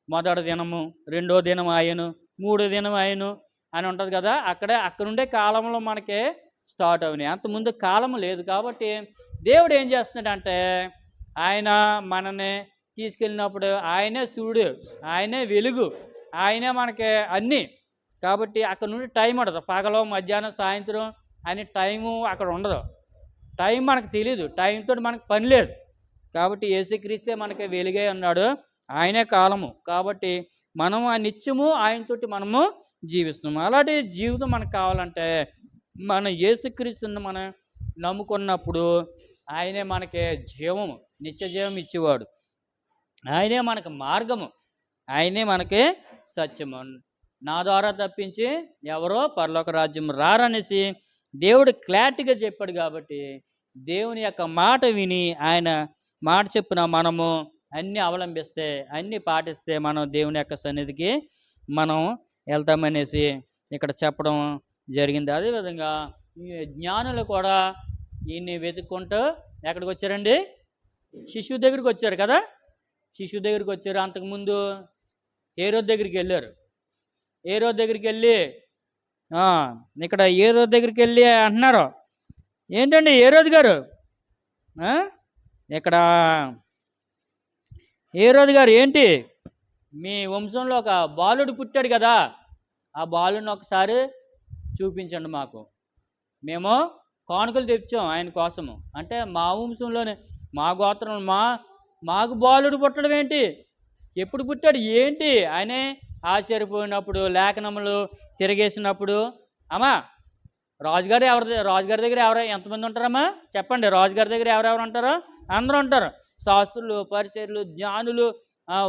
మొదటి దినము, 2వ దినం ఆయను, 3వ దినం ఆయను అని ఉంటుంది కదా. అక్కడ నుండే కాలంలో మనకి స్టార్ట్ అవునాయి. అంతకుముందు కాలం లేదు. కాబట్టి దేవుడు ఏం చేస్తున్నాడంటే ఆయన మనని తీసుకెళ్ళినప్పుడు ఆయనే సూర్యుడు, ఆయనే వెలుగు, ఆయనే మనకి అన్నీ. కాబట్టి అక్కడ నుండి టైం ఉండదు. పగలు, మధ్యాహ్నం, సాయంత్రం అని టైము అక్కడ ఉండదు. టైం మనకు తెలియదు. టైంతో మనకు పని లేదు. కాబట్టి యేసుక్రీస్తే మనకి వెలుగై ఉన్నాడు. ఆయనే కాలము. కాబట్టి మనం ఆ నిత్యము ఆయనతోటి మనము జీవిస్తున్నాము. అలాంటి జీవితం మనకు కావాలంటే మన యేసుక్రీస్తుని మనం నమ్ముకున్నప్పుడు ఆయనే మనకి జీవము, నిత్య జీవం ఇచ్చేవాడు. ఆయనే మనకు మార్గము, ఆయనే మనకి సత్యము. నా ద్వారా తప్పించి ఎవరో పరలోక రాజ్యం రారనేసి దేవుడు క్లారిటీగా చెప్పాడు. కాబట్టి దేవుని యొక్క మాట విని ఆయన మాట చెప్పిన మనము అన్నీ అవలంబిస్తే, అన్నీ పాటిస్తే మనం దేవుని యొక్క సన్నిధికి మనం వెళ్తామనేసి ఇక్కడ చెప్పడం జరిగింది. అదేవిధంగా జ్ఞానులు కూడా ఈయన్ని వెతుక్కుంటూ ఎక్కడికి వచ్చారండి? శిశువు దగ్గరికి వచ్చారు కదా. శిశువు దగ్గరికి వచ్చారు. అంతకుముందు హేరోదు దగ్గరికి వెళ్ళారు. హేరోదు దగ్గరికి వెళ్ళి ఇక్కడ హేరోదు దగ్గరికి వెళ్ళి అంటున్నారు, ఏంటండి హేరోదు గారు, ఇక్కడ హేరోదు గారు ఏంటి, మీ వంశంలో ఒక బాలుడు పుట్టాడు కదా, ఆ బాలుడిని ఒకసారి చూపించండి మాకు, మేము కానుకలు తెచ్చాం ఆయన కోసము. అంటే మా వంశంలోనే, మా గోత్రం, మాకు బాలుడు పుట్టడం ఏంటి, ఎప్పుడు పుట్టాడు ఏంటి? ఆయనే ఆశ్చర్యపోయినప్పుడు లేఖనములు తిరిగేసినప్పుడు, అమ్మా రాజుగారి దగ్గర ఎంతమంది ఉంటారమ్మా చెప్పండి, రాజుగారి దగ్గర ఎవరెవరు ఉంటారో అందరూ ఉంటారు. శాస్త్రులు, పరిచర్లు, జ్ఞానులు,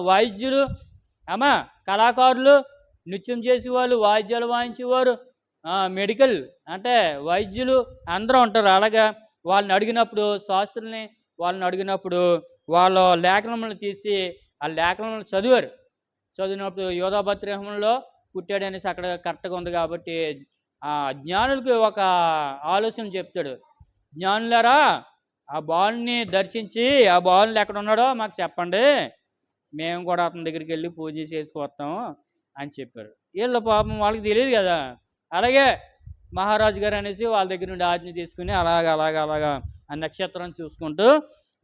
వైద్యులు, అమ్మా కళాకారులు, నృత్యం చేసేవాళ్ళు, వాయిద్యాలు వాయించేవారు, మెడికల్ అంటే వైద్యులు అందరూ ఉంటారు. అలాగా వాళ్ళని అడిగినప్పుడు, శాస్త్రుల్ని వాళ్ళని అడిగినప్పుడు వాళ్ళ లేఖనములను తీసి ఆ లేఖనములను చదివినప్పుడు యోధాభద్రహంలో పుట్టాడనేసి అక్కడ కరెక్ట్గా ఉంది. కాబట్టి ఆ జ్ఞానులకి ఒక ఆలోచన చెప్తాడు, జ్ఞానులారా ఆ బాలుని దర్శించి ఆ బాలుని ఎక్కడ ఉన్నాడో మాకు చెప్పండి, మేము కూడా అతని దగ్గరికి వెళ్ళి పూజ చేసుకొస్తాము అని చెప్పారు. వీళ్ళు పాపం వాళ్ళకి తెలియదు కదా. అలాగే మహారాజు గారు అనేసి వాళ్ళ దగ్గర నుండి ఆజ్ఞ తీసుకుని అలాగా ఆ నక్షత్రం చూసుకుంటూ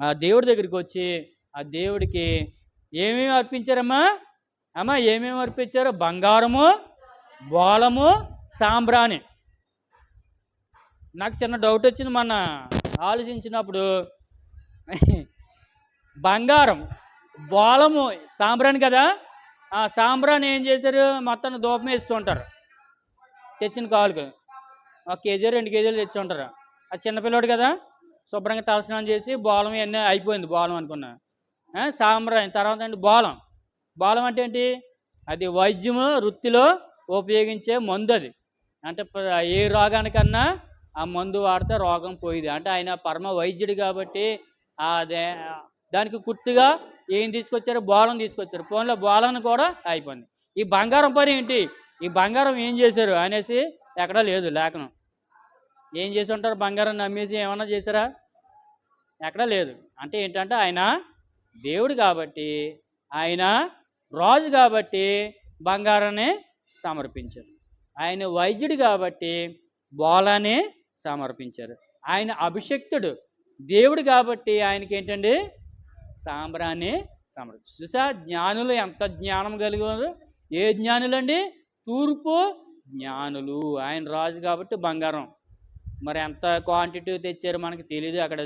ఆ దేవుడి దగ్గరికి వచ్చి ఆ దేవుడికి ఏమేమి అర్పించారమ్మా? ఏమేమి అర్పించారు? బంగారము, బోళము, సాంబ్రాణి. నాకు చిన్న డౌట్ వచ్చింది మొన్న ఆలోచించినప్పుడు. బంగారం, బోళము, సాంబ్రాణి కదా. ఆ సాంబ్రాణి ఏం చేశారు? మొత్తాన్ని ధూపం వేస్తూ ఉంటారు. తెచ్చిన కాలుకు 1 కేజీ 2 కేజీలు తెచ్చి ఉంటారు. ఆ చిన్నపిల్లడు కదా, శుభ్రంగా తలస్నానం చేసి బోళం ఇవన్నీ అయిపోయింది. బోళం అనుకున్నా. సాంబ్రాణి తర్వాత అండి బోళం అంటే ఏంటి? అది వైద్యము వృత్తిలో ఉపయోగించే మందు. అది అంటే ఏ రోగానికన్నా ఆ మందు వాడితే రోగం పోయింది. అంటే ఆయన పరమ వైద్యుడు కాబట్టి అదే దానికి గుర్తుగా ఏం తీసుకొచ్చారు? బోళం తీసుకొచ్చారు. ఫోన్లో బోళాన్ని కూడా అయిపోయింది. ఈ బంగారం పని ఏంటి? ఈ బంగారం ఏం చేశారు అనేసి ఎక్కడా లేదు లేఖనం. ఏం చేసి ఉంటారు? బంగారాన్ని నమ్మేసి ఏమన్నా చేశారా? ఎక్కడా లేదు. అంటే ఏంటంటే ఆయన దేవుడు కాబట్టి, ఆయన రాజు కాబట్టి బంగారాన్ని సమర్పించారు. ఆయన వైద్యుడు కాబట్టి బోళాన్ని సమర్పించారు. ఆయన అభిషక్తుడు దేవుడు కాబట్టి ఆయనకి ఏంటండి? సాంబ్రాన్ని సమర్పించారు. చూసా జ్ఞానులు ఎంత జ్ఞానం కలిగారు? ఏ జ్ఞానులండి? తూర్పు జ్ఞానులు. ఆయన రాజు కాబట్టి బంగారం. మరి ఎంత క్వాంటిటీ తెచ్చారో మనకి తెలియదు, అక్కడ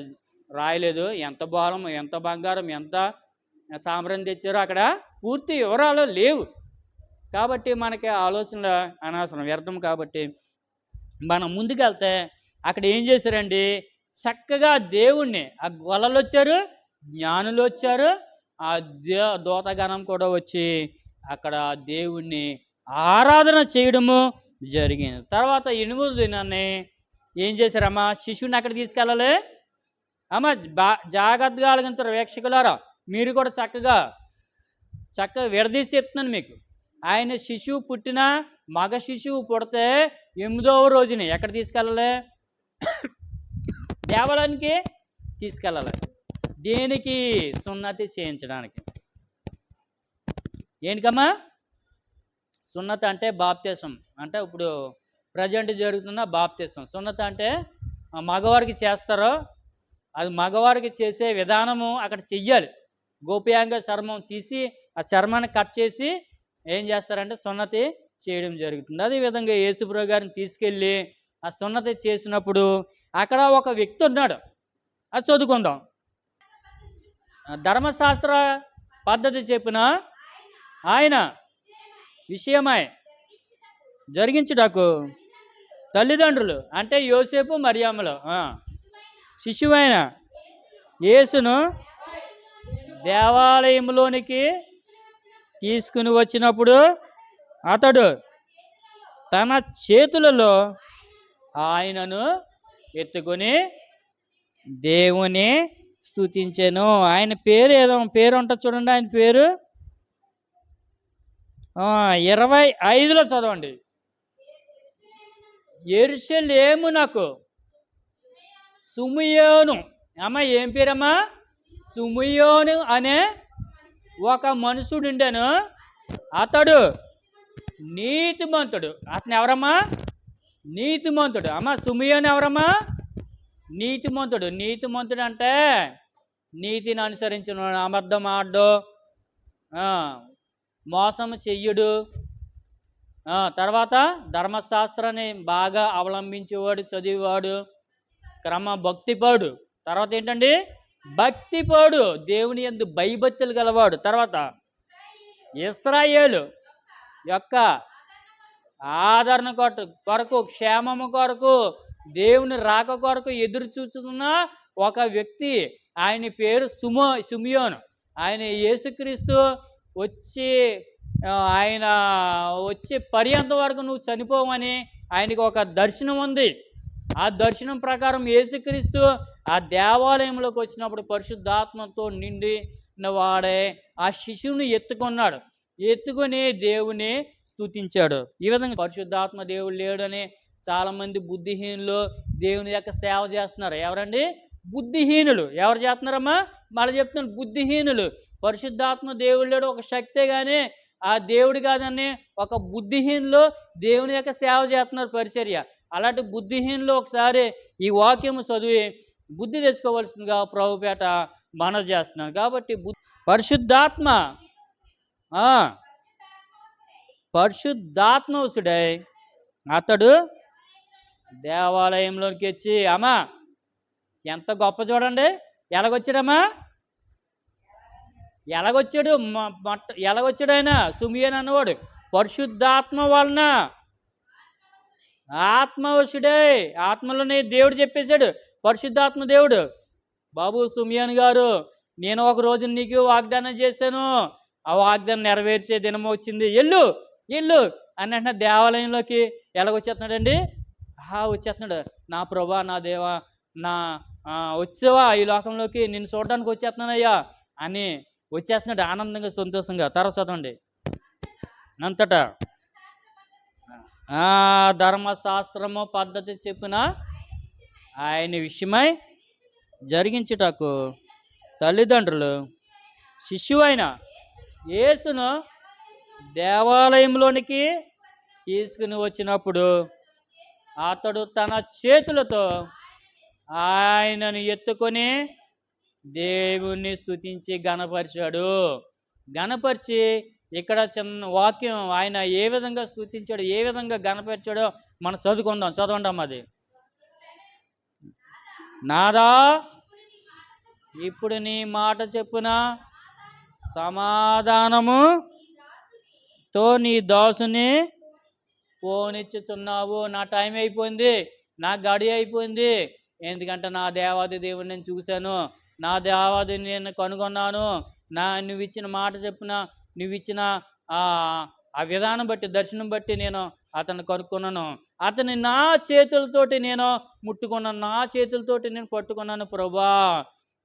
రాయలేదు. ఎంత బోళం, ఎంత బంగారం, ఎంత సాంబ్రాణి తెచ్చారో అక్కడ పూర్తి వివరాలు లేవు. కాబట్టి మనకి ఆలోచనలు అనవసరం, వ్యర్థం. కాబట్టి మనం ముందుకెళ్తే అక్కడ ఏం చేశారండి, చక్కగా దేవుణ్ణి, ఆ గొల్లలు వచ్చారు, జ్ఞానులు వచ్చారు, ఆ దూతగణం కూడా వచ్చి అక్కడ దేవుణ్ణి ఆరాధన చేయడము జరిగింది. తర్వాత 8వ దినాన్ని ఏం చేశారమ్మా, శిశువుని అక్కడ తీసుకెళ్ళాలి. అమ్మ జాగ్రత్తగా ఆలోచించరు వీక్షకులారా, మీరు కూడా చక్కగా విడదీసి చెప్తున్నాను మీకు. ఆయన శిశువు పుట్టిన, మగ శిశువు పుడితే 8వ రోజుని ఎక్కడ తీసుకెళ్ళాలి, దేవాలయానికి తీసుకెళ్ళాలి. దేనికి, సున్నతి చేయించడానికి. ఏంటికమ్మా సున్నతి అంటే? బాప్తిసం అంటే ఇప్పుడు ప్రజెంట్ జరుగుతున్న బాప్తిసం. సున్నతి అంటే మగవారికి చేస్తారో అది మగవారికి చేసే విధానము అక్కడ చెయ్యాలి. గోప్యాంగ చర్మం తీసి ఆ చర్మాన్ని కట్ చేసి ఏం చేస్తారంటే సున్నతి చేయడం జరుగుతుంది. అదేవిధంగా యేసుప్రభు గారిని తీసుకెళ్ళి ఆ సున్నతి చేసినప్పుడు అక్కడ ఒక వ్యక్తి ఉన్నాడు. అది చదువుకుందాం. ధర్మశాస్త్ర పద్ధతి చెప్పిన ఆయన విషయమై జరిగించుటకు తల్లిదండ్రులు అంటే యోసేపు మరియమ్మలు శిశువైన యేసును దేవాలయంలోనికి తీసుకుని వచ్చినప్పుడు అతడు తన చేతులలో ఆయనను ఎత్తుకొని దేవుని స్తుతించెను. ఆయన పేరు పేరు ఉంటుంది చూడండి. ఆయన పేరు 25లో చదవండి. యెరూషలేమునకు సుమియోను. అమ్మ ఏం పేరమ్మా? సుమియోను అనే ఒక మనుషుడు ఉండెను. అతడు నీతిమంతుడు. అతను ఎవరమ్మా? నీతిమంతుడు. అమ్మ సుమియోను ఎవరమ్మా? నీతిమంతుడు. నీతిమంతుడు అంటే నీతిని అనుసరించిన, అబద్ధం ఆడు, మోసం చెయ్యడు, తర్వాత ధర్మశాస్త్రాన్ని బాగా అవలంబించేవాడు, చదివేవాడు, భక్తిపడు. తర్వాత ఏంటండి? భక్తిపడు, దేవుని యందు భయభక్తులు గలవాడు. తర్వాత ఇశ్రాయేలు యొక్క ఆదరణ కొరకు, క్షేమము కొరకు, దేవుని రాక కొరకు ఎదురు చూస్తున్న ఒక వ్యక్తి. ఆయన పేరు సుమియోను. ఆయన యేసుక్రీస్తు ఆయన వచ్చి పర్యంత వరకు నువ్వు చనిపోవని ఆయనకి ఒక దర్శనం ఉంది. ఆ దర్శనం ప్రకారం యేసుక్రీస్తు ఆ దేవాలయంలోకి వచ్చినప్పుడు పరిశుద్ధాత్మతో నిండి వాడే ఆ శిశువుని ఎత్తుకున్నాడు. ఎత్తుకొని దేవుని స్తుతించాడు. ఈ విధంగా పరిశుద్ధాత్మ దేవుడు లేడని చాలామంది బుద్ధిహీనులు దేవుని యొక్క సేవ చేస్తున్నారు. ఎవరండి? బుద్ధిహీనులు. ఎవరు చేస్తున్నారమ్మా? మళ్ళీ చెప్తున్నాను, బుద్ధిహీనులు. పరిశుద్ధాత్మ దేవుడు లేడు, ఒక శక్తే కానీ ఆ దేవుడు కాదని ఒక బుద్ధిహీనులు దేవుని యొక్క సేవ చేస్తున్నారు, పరిచర్య. అలాంటి బుద్ధిహీనులు ఒకసారి ఈ వాక్యము చదివి బుద్ధి తెచ్చుకోవాల్సిందిగా ప్రభుపేట మనవి చేస్తున్నాను. కాబట్టి పరిశుద్ధాత్మవశుడై అతడు దేవాలయంలోకి వచ్చి, అమ్మా ఎంత గొప్ప చూడండి, ఎలాగొచ్చాడమ్మా? ఎలాగొచ్చాడు ఆయన? సుమియోను అన్నవాడు పరిశుద్ధాత్మ వలన, ఆత్మవశుడై, ఆత్మలోనే దేవుడు చెప్పేశాడు, పరిశుద్ధాత్మ దేవుడు. బాబు సుమియోను గారు, నేను ఒక రోజు నీకు వాగ్దానం చేశాను, ఆ వాగ్దానం నెరవేర్చే దినం వచ్చింది, ఎల్లు అని అంటే దేవాలయంలోకి ఎలాగొచ్చేస్తున్నాడండి? వచ్చేస్తున్నాడు. నా ప్రభా, నా దేవా, నా వచ్చేవా ఈ లోకంలోకి, నిన్ను చూడడానికి వచ్చేస్తున్నానయ్యా అని వచ్చేస్తున్నాడు ఆనందంగా, సంతోషంగా. తర్వాత చదవండి. అంతటా ధర్మశాస్త్రము పద్ధతి చెప్పిన ఆయన విషయమై జరిగించుటకు తల్లిదండ్రులు శిశువైన యేసును దేవాలయంలోనికి తీసుకుని వచ్చినప్పుడు అతడు తన చేతులతో ఆయనను ఎత్తుకొని దేవుణ్ణి స్తుతించి గణపరిచాడు. గణపరిచి ఇక్కడ చిన్న వాక్యం, ఆయన ఏ విధంగా స్తుతించాడు, ఏ విధంగా గణపరిచాడో మనం చదువుకుందాం. చదవండి అది. నాదా ఇప్పుడు నీ మాట చెప్పున సమాధానముతో నీ దాసుని పోనిచ్చుచున్నావు. నా టైం అయిపోయింది, నా గడి అయిపోయింది. ఎందుకంటే నా దేవాది దేవుని నేను చూశాను, నా దేవాదిని నేను కనుగొన్నాను. నువ్వు ఇచ్చిన మాట చెప్పిన, నువ్వు ఇచ్చిన ఆ ఆ విధానం బట్టి, దర్శనం బట్టి నేను అతన్ని కనుక్కున్నాను. అతన్ని నా చేతులతోటి నేను ముట్టుకున్నాను, నా చేతులతోటి నేను పట్టుకున్నాను. ప్రభా,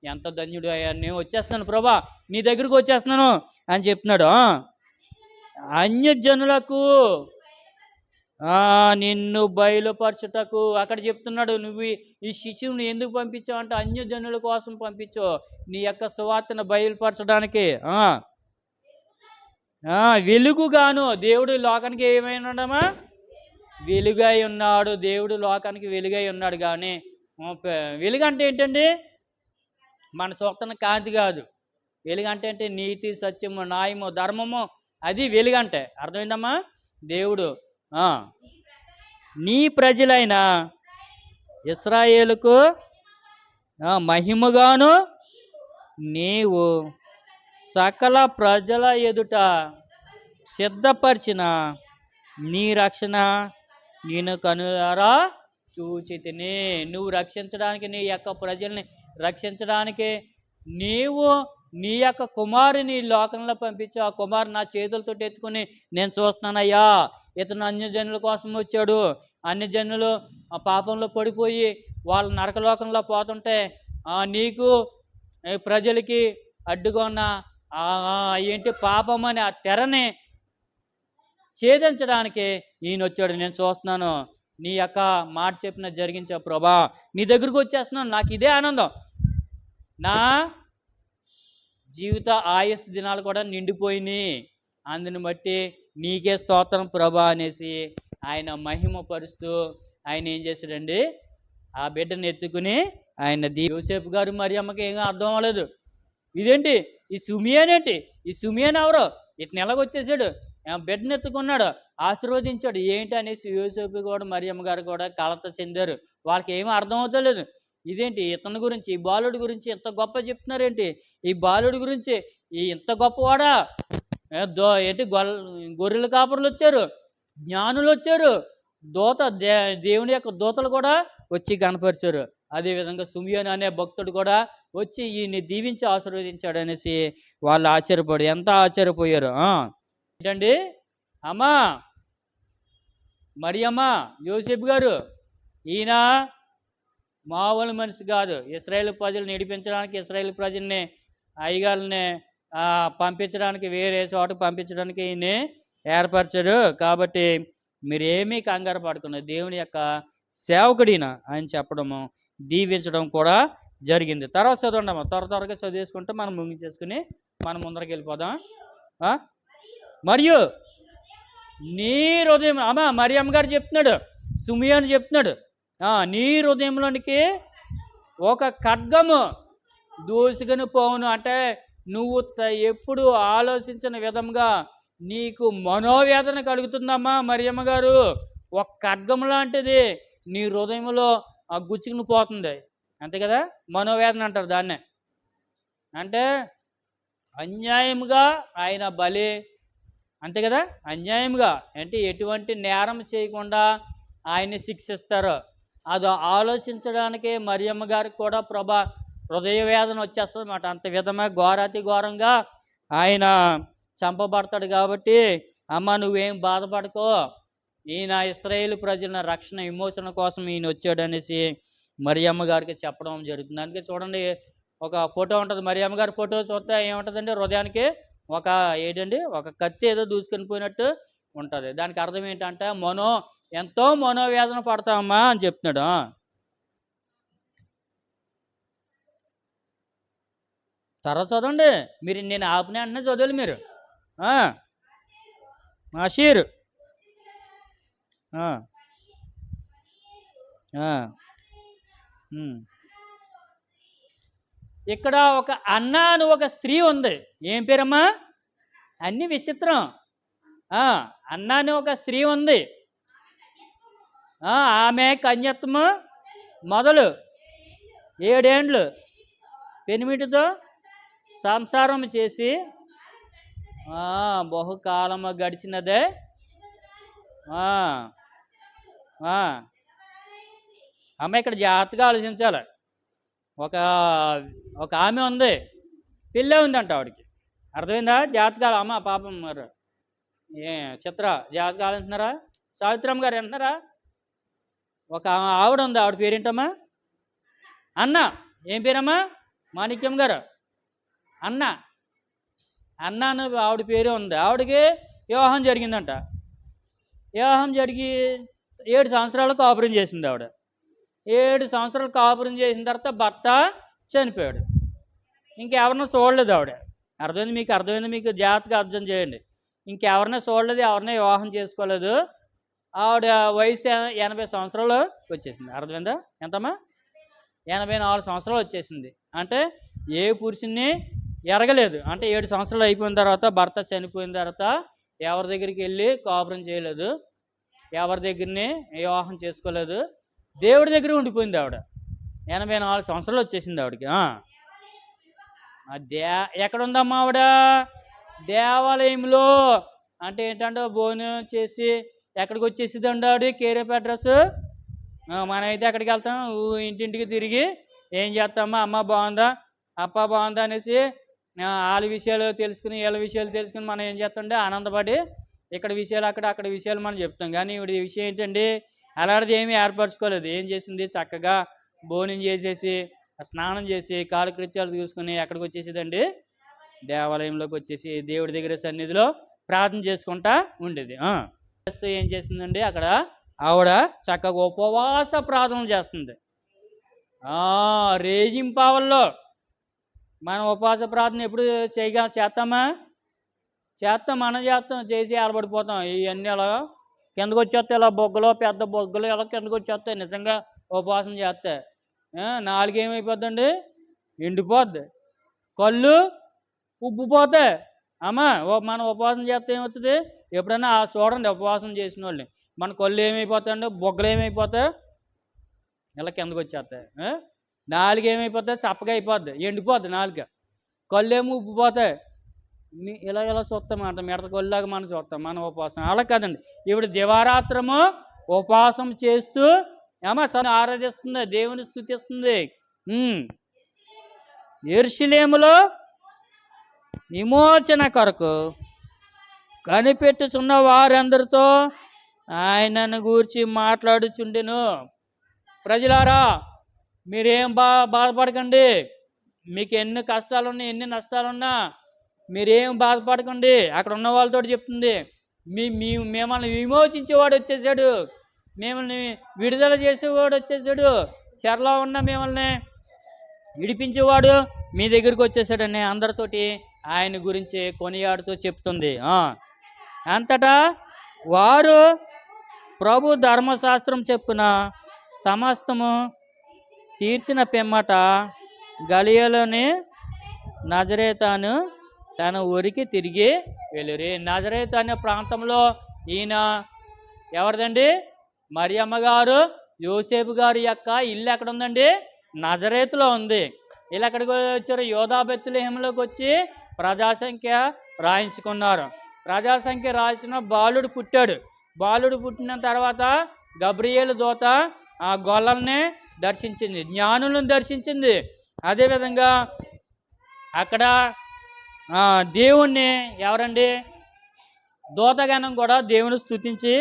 ఎంత ధన్యుడు అయ్యా, నేను వచ్చేస్తున్నాను ప్రభా, నీ దగ్గరకు వచ్చేస్తున్నాను అని చెప్తున్నాడు. అన్యజనులకు నిన్ను బయలుపరచుటకు అక్కడ చెప్తున్నాడు. నువ్వు ఈ శిశువుని ఎందుకు పంపించావు అంటే అన్యజనుల కోసం పంపించు, నీ యొక్క సువార్తను బయలుపరచడానికి. వెలుగుగాను, దేవుడు లోకానికి ఏమైనాడమ్మా? వెలుగై ఉన్నాడు. దేవుడు లోకానికి వెలుగై ఉన్నాడు. కానీ వెలుగు అంటే ఏంటండి? మన చూస్తున్న కాంతి కాదు. వెలుగు అంటే నీతి, సత్యము, న్యాయము, ధర్మము, అది వెలుగంటే. అర్థమైందమ్మా? దేవుడు నీ ప్రజలైన ఇశ్రాయేలుకు మహిమగాను నీవు సకల ప్రజల ఎదుట సిద్ధపరిచిన నీ రక్షణ నేను కనులారా చూచితిని. నువ్వు రక్షించడానికి, నీ యొక్క ప్రజల్ని రక్షించడానికి నీవు నీ యొక్క కుమారుని లోకంలో పంపించి, ఆ కుమారు నా చేతులతో ఎత్తుకుని నేను చూస్తున్నానయ్యా, ఇతను అన్యజనుల కోసం వచ్చాడు. అన్యజనులు ఆ పాపంలో పడిపోయి వాళ్ళ నరకలోకంలో పోతుంటే నీకు ప్రజలకి అడ్డుగా ఉన్న ఏంటి పాపం అని ఆ తెరని ఛేదించడానికి ఈయన వచ్చాడు. నేను చూస్తున్నాను, నీ యొక్క మాట చెప్పిన జరిగించే ప్రభా, నీ దగ్గరకు వచ్చేస్తున్నాను. నాకు ఇదే ఆనందం. నా జీవిత ఆయుస్ దినాలు కూడా నిండిపోయినాయి. అందుని బట్టి నీకే స్తోత్రం ప్రభా అనేసి ఆయన మహిమ పరుస్తూ ఆయన ఏం చేశాడండి? ఆ బిడ్డను ఎత్తుకుని ఆయన యోసేపు గారు మరియమ్మకి ఏం అర్థం అవ్వలేదు. ఇదేంటి ఈ సుమియాన్ ఏంటి? ఈ సుమియాన్ ఎవరో? ఇతను ఎలాగొచ్చేసాడు? బిడ్డను ఎత్తుకున్నాడు, ఆశీర్వదించాడు ఏంటి అనేసి యోసేపు కూడా మరియమ్మ గారు కూడా కలత చెందారు. వాళ్ళకి ఏమీ అర్థం అవుతలేదు. ఇదేంటి ఇతని గురించి, ఈ బాలుడి గురించి ఇంత గొప్ప చెప్తున్నారేంటి? ఈ బాలుడి గురించి ఇంత గొప్పవాడా? ఏంటి గొర్రెల కాపరులు వచ్చారు, జ్ఞానులు వచ్చారు, దేవుని యొక్క దూతలు కూడా వచ్చి కనపరిచారు. అదేవిధంగా సుమియోను అనే భక్తుడు కూడా వచ్చి ఈయన్ని దీవించి ఆశీర్వదించాడు అనేసి వాళ్ళు ఆశ్చర్యపడి ఎంత ఆశ్చర్యపోయారు. ఏంటండి అమ్మా మరియమ్మ, యోసేపు గారు, ఈయన మామూలు మనిషి కాదు. ఇశ్రాయేల్ ప్రజలు నడిపించడానికి, ఇశ్రాయేల్ ప్రజల్ని అయ్యగారిని పంపించడానికి, వేరే చోటకు పంపించడానికి ఈయన ఏర్పరిచారు. కాబట్టి మీరేమీ కంగారు పడుతున్నారు, దేవుని యొక్క సేవకుడిన అని చెప్పడము, దీవించడం కూడా జరిగింది. తర్వాత చదవండి, త్వరగా చదివేసుకుంటే మనం ముగించేసుకుని మనం ముందరికి వెళ్ళిపోదాం. మరియు నీ హృదయం, అమ్మా మరియమ్మ గారు చెప్తున్నాడు, సుమియోను చెప్తున్నాడు, నీ హృదయంలోనికి ఒక ఖడ్గము దూసుకుని పోవును. అంటే నువ్వు ఎప్పుడు ఆలోచించిన విధంగా నీకు మనోవేదన కలుగుతుందమ్మా మరియమ్మ గారు. ఒక ఖడ్గం లాంటిది నీ హృదయంలో గుచ్చుకుని పోతుంది, అంతే కదా? మనోవేదన అంటారు దాన్నే. అంటే అన్యాయంగా ఆయన బలి, అంతే కదా? అన్యాయంగా అంటే ఎటువంటి నేరం చేయకుండా ఆయన్ని శిక్షిస్తారు. అది ఆలోచించడానికి మరియమ్మ గారికి కూడా హృదయ వేదన వచ్చేస్తుంది అన్నమాట. అంత విధంగా ఘోరాతి ఘోరంగా ఆయన చంపబడతాడు. కాబట్టి అమ్మ నువ్వేం బాధపడకో, ఈయన ఇశ్రాయేలు ప్రజల రక్షణ విమోచన కోసం ఈయన వచ్చాడు అనేసి మరియమ్మ గారికి చెప్పడం జరుగుతుంది. అందుకే చూడండి, ఒక ఫోటో ఉంటుంది, మరియమ్మ గారి ఫోటో చూస్తే ఏముంటుందండి? హృదయానికి ఒక కత్తి ఏదో దూసుకొని పోయినట్టు ఉంటుంది. దానికి అర్థం ఏంటంటే ఎంతో మనోవేదన పడతామమ్మా అని చెప్తున్నాడు. తర్వాత చదవండి మీరు, నేను ఆపిన వెంటనే చదవాలి మీరు. ఆషీర్, ఇక్కడ ఒక అన్న అని ఒక స్త్రీ ఉంది. ఏం పేరమ్మా? అన్ని విచిత్రం. అన్న అని ఒక స్త్రీ ఉంది. ఆమె కన్యత్వము మొదలు 7 ఏండ్లు పెనిమిటితో సంసారం చేసి బహుకాలము గడిచినదే. ఆ, ఆ. అమ్మ ఇక్కడ జాగ్రత్తగా ఆలోచించాలి. ఒక ఒక ఆమె ఉంది, పెళ్ళే ఉందంట ఆవిడకి. అర్థమైందా? జాగ్రత్తగా అమ్మ పాపం మరి ఏ చిత్ర జాగ్రత్తగా ఆలోచిస్తున్నారా? సావిత్రమ్మ గారు వింటున్నారా? ఒక ఆవిడ ఉంది, ఆవిడ పేరేంటమ్మా? అన్న. ఏం పేరమ్మా? మాణిక్యం గారు. అన్న. అన్న అని ఆవిడ పేరే ఉంది. ఆవిడకి వివాహం జరిగిందంట. వివాహం జరిగి 7 సంవత్సరాలు కాపురం చేసింది ఆవిడ. 7 సంవత్సరాలు కాపురం చేసిన తర్వాత భర్త చనిపోయాడు. ఇంకెవరినో చూడలేదు ఆవిడ. అర్థమైంది మీకు? అర్థమైంది మీకు? జాగ్రత్తగా అర్థం చేయండి. ఇంకెవరినో చూడలేదు, ఎవరినో వివాహం చేసుకోలేదు. ఆవిడ వయసు 80 సంవత్సరాలు వచ్చేసింది. అర్థమైందా? ఎంతమ్మా? 84 సంవత్సరాలు వచ్చేసింది. అంటే ఏ పురుషుణ్ణి ఎరగలేదు. అంటే 7 సంవత్సరాలు అయిపోయిన తర్వాత భర్త చనిపోయిన తర్వాత ఎవరి దగ్గరికి వెళ్ళి కాపురం చేయలేదు, ఎవరి దగ్గరని వివాహం చేసుకోలేదు, దేవుడి దగ్గర ఉండిపోయింది ఆవిడ. 84 సంవత్సరాలు వచ్చేసింది ఆవిడకి. ఎక్కడుందమ్మా ఆవిడ? దేవాలయంలో. అంటే ఏంటంటే భోజనం చేసి ఎక్కడికి వచ్చేసిద్దండి ఆవిడ? కేరేప్ అడ్రస్. మనమైతే ఎక్కడికి వెళ్తాం? ఇంటింటికి తిరిగి ఏం చేస్తామా? అమ్మ బాగుందా, అప్ప బాగుందా అనేసి వాళ్ళ విషయాలు తెలుసుకుని వీళ్ళ విషయాలు తెలుసుకుని మనం ఏం చేస్తామంటే ఆనందపడి ఇక్కడ విషయాలు అక్కడ విషయాలు మనం చెప్తాం. కానీ ఇవిడ విషయం ఏంటండి? అలాంటిది ఏమీ ఏర్పరచుకోలేదు. ఏం చేసింది? చక్కగా భోజనం చేసేసి స్నానం చేసి కాలకృత్యాలు చూసుకుని ఎక్కడికి వచ్చేసేదండి? దేవాలయంలోకి వచ్చేసి దేవుడి దగ్గర సన్నిధిలో ప్రార్థన చేసుకుంటా ఉండేది. ఏం చేస్తుందండి అక్కడ? ఆవిడ చక్కగా ఉపవాస ప్రార్థన చేస్తుంది. రేజింపావల్లో. మనం ఉపవాస ప్రార్థన ఎప్పుడు చేస్తామా? చేస్తాం. మనం చేస్తాం, చేసి ఆడబడిపోతాం. ఇవన్నీ అలా కిందకు వచ్చేస్తాయి. ఇలా బొగ్గలు, పెద్ద బొగ్గలు ఇలా కిందకు వచ్చేస్తాయి నిజంగా ఉపవాసం చేస్తే. నాలుగు ఏమైపోద్దండి? ఎండిపోద్ది. కళ్ళు ఉబ్బిపోతాయి. అమ్మా మనం ఉపవాసం చేస్తే ఏమవుతుంది? ఎప్పుడైనా చూడండి ఉపవాసం చేసిన వాళ్ళని, మన కళ్ళు ఏమైపోతాయండి? బొగ్గలు ఏమైపోతాయి? ఇలా కిందకు వచ్చేస్తాయి. నాలుగు ఏమైపోతాయి? చప్పగా అయిపోద్ది, ఎండిపోద్ది నాలుక. కళ్ళు ఏమో ఉబ్బిపోతాయి. ఇలా చూస్తామంట, మిడత కళ్ళలాగా మనం చూస్తాం మన ఉపవాసం. అలా కాదండి, ఇప్పుడు దివారాత్రము ఉపవాసం చేస్తూ ఆరాధిస్తుంది, దేవుని స్తుతిస్తుంది. యెరూషలేములో విమోచన కొరకు కనిపెట్టుచున్న వారందరితో ఆయనను గూర్చి మాట్లాడుచుండెను. ప్రజలారా, మీరేం బాధపడకండి. మీకు ఎన్ని కష్టాలున్నా, ఎన్ని నష్టాలున్నా మీరేం బాధపడకండి. అక్కడ ఉన్న వాళ్ళతో చెప్తుంది, మిమ్మల్ని విమోచించేవాడు వచ్చేసాడు, మిమ్మల్ని విడుదల చేసేవాడు వచ్చేసాడు, చెరలో ఉన్న మిమ్మల్ని విడిపించేవాడు మీ దగ్గరికి వచ్చేసాడని అందరితోటి ఆయన గురించి కొనియాడుతూ చెప్తుంది. అంతటా వారు ప్రభు ధర్మశాస్త్రం చెప్పున సమస్తము తీర్చిన పిమ్మట గలిలయలోని నజరేతను తన ఊరికి తిరిగి వెళ్ళిరి. నజరేతు అనే ప్రాంతంలో ఈయన ఎవరిదండి? మరియమ్మ గారు, యోసేపు గారి యొక్క ఇల్లు ఎక్కడ ఉందండి? నజరేతులో ఉంది. వీళ్ళు ఎక్కడికి వచ్చారు? యోధా బెత్లెహేములోకి వచ్చి ప్రజాసంఖ్య రాయించుకున్నారు. ప్రజాసంఖ్య రాయించిన బాలుడు పుట్టాడు. బాలుడు పుట్టిన తర్వాత గబ్రియేలు దూత ఆ గొల్లల్ని దర్శించింది, జ్ఞానులను దర్శించింది. అదేవిధంగా అక్కడ దేవుణ్ణి ఎవరండి? దూతగణం కూడా దేవుని స్తుతించి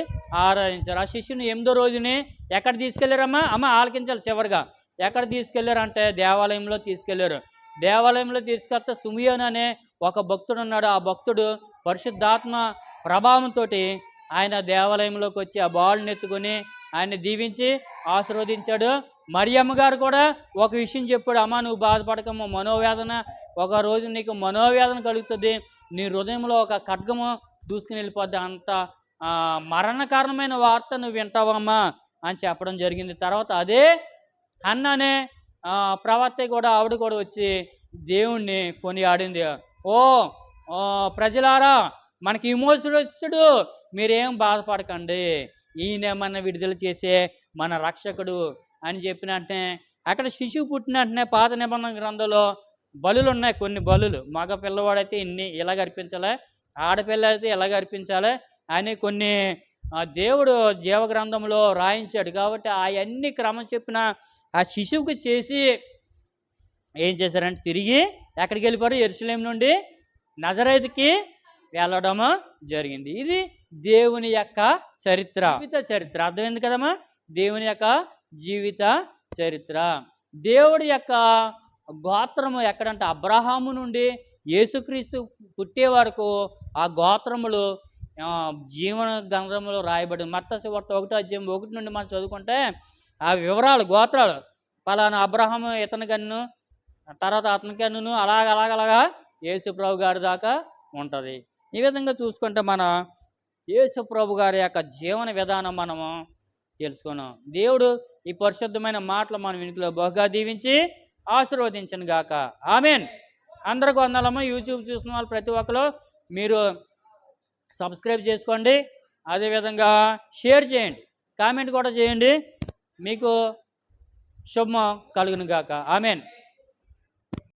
ఆరాధించారు. ఆ శిష్యుని 8వ రోజుని ఎక్కడ తీసుకెళ్లారమ్మా? ఆలకించాలి. చివరిగా ఎక్కడ తీసుకెళ్లారంటే దేవాలయంలో తీసుకెళ్లారు. దేవాలయంలో తీసుకొస్తే సుమియోను అనే ఒక భక్తుడు ఉన్నాడు. ఆ భక్తుడు పరిశుద్ధాత్మ ప్రభావంతో ఆయన దేవాలయంలోకి వచ్చి ఆ బాలుని ఎత్తుకొని ఆయన దీవించి ఆశీర్వదించాడు. మరియమ్మ గారు కూడా ఒక విషయం చెప్పాడు, అమ్మ నువ్వు బాధపడకమ్మ, మనోవేదన ఒక రోజు నీకు మనోవేదన కలుగుతుంది, నీ హృదయంలో ఒక ఖడ్గము దూసుకుని వెళ్ళిపోద్ది, అంత మరణకారణమైన వార్త నువ్వు వింటావమ్మా అని చెప్పడం జరిగింది. తర్వాత అదే అన్ననే ప్రవక్త కూడా ఆవిడ కూడా వచ్చి దేవుణ్ణి కొనియాడింది. ఓ ప్రజలారా, మనకి విమోచకుడు వచ్చాడు, మీరేం బాధపడకండి, ఈయన మన విడుదల చేసే మన రక్షకుడు అని చెప్పినట్టే అక్కడ శిశువు పుట్టిన వెంటనే పాత నిబంధన గ్రంథంలో బలులు ఉన్నాయి. కొన్ని బలులు, మగ పిల్లవాడైతే ఇన్ని ఇలాగ అర్పించాలి, ఆడపిల్ల అయితే ఎలాగ అర్పించాలి అని కొన్ని దేవుడు జీవగ్రంథంలో రాయించాడు. కాబట్టి అవన్నీ క్రమం చెప్పిన ఆ శిశువుకి చేసి ఏం చేశారంటే తిరిగి ఎక్కడికి వెళ్ళిపోయారు? యెరూషలేం నుండి నజరేతుకి వెళ్ళడము జరిగింది. ఇది దేవుని యొక్క చరిత్ర, జీవిత చరిత్ర. అర్థమైంది కదమ్మా? దేవుని యొక్క జీవిత చరిత్ర. దేవుడి యొక్క గోత్రము ఎక్కడంటే అబ్రహాము నుండి యేసుక్రీస్తు పుట్టే వరకు ఆ గోత్రములు జీవన గ్రంథంలో రాయబడి మత్తయి సువార్త 1:1 నుండి మనం చదువుకుంటే ఆ వివరాలు గోత్రాలు పలానా అబ్రహాము ఇతని కన్ను, తర్వాత అతని కన్నును, అలాగలాగలాగా యేసు ప్రభు గారి దాకా ఉంటుంది. ఈ విధంగా చూసుకుంటే మన యేసు ప్రభు గారి యొక్క జీవన విధానం మనము తెలుసుకున్నాం. దేవుడు ఈ పరిశుద్ధమైన మాటలు మన వెనుకలో బహుగా దీవించి ఆశీర్వదించను గాక. ఆమెన్. అందరికీ వందనమ్మా. యూట్యూబ్ చూస్తున్న వాళ్ళు ప్రతి ఒక్కరు మీరు సబ్స్క్రైబ్ చేసుకోండి, అదేవిధంగా షేర్ చేయండి, కామెంట్ కూడా చేయండి. మీకు శుభం కలుగును గాక. ఆమెన్.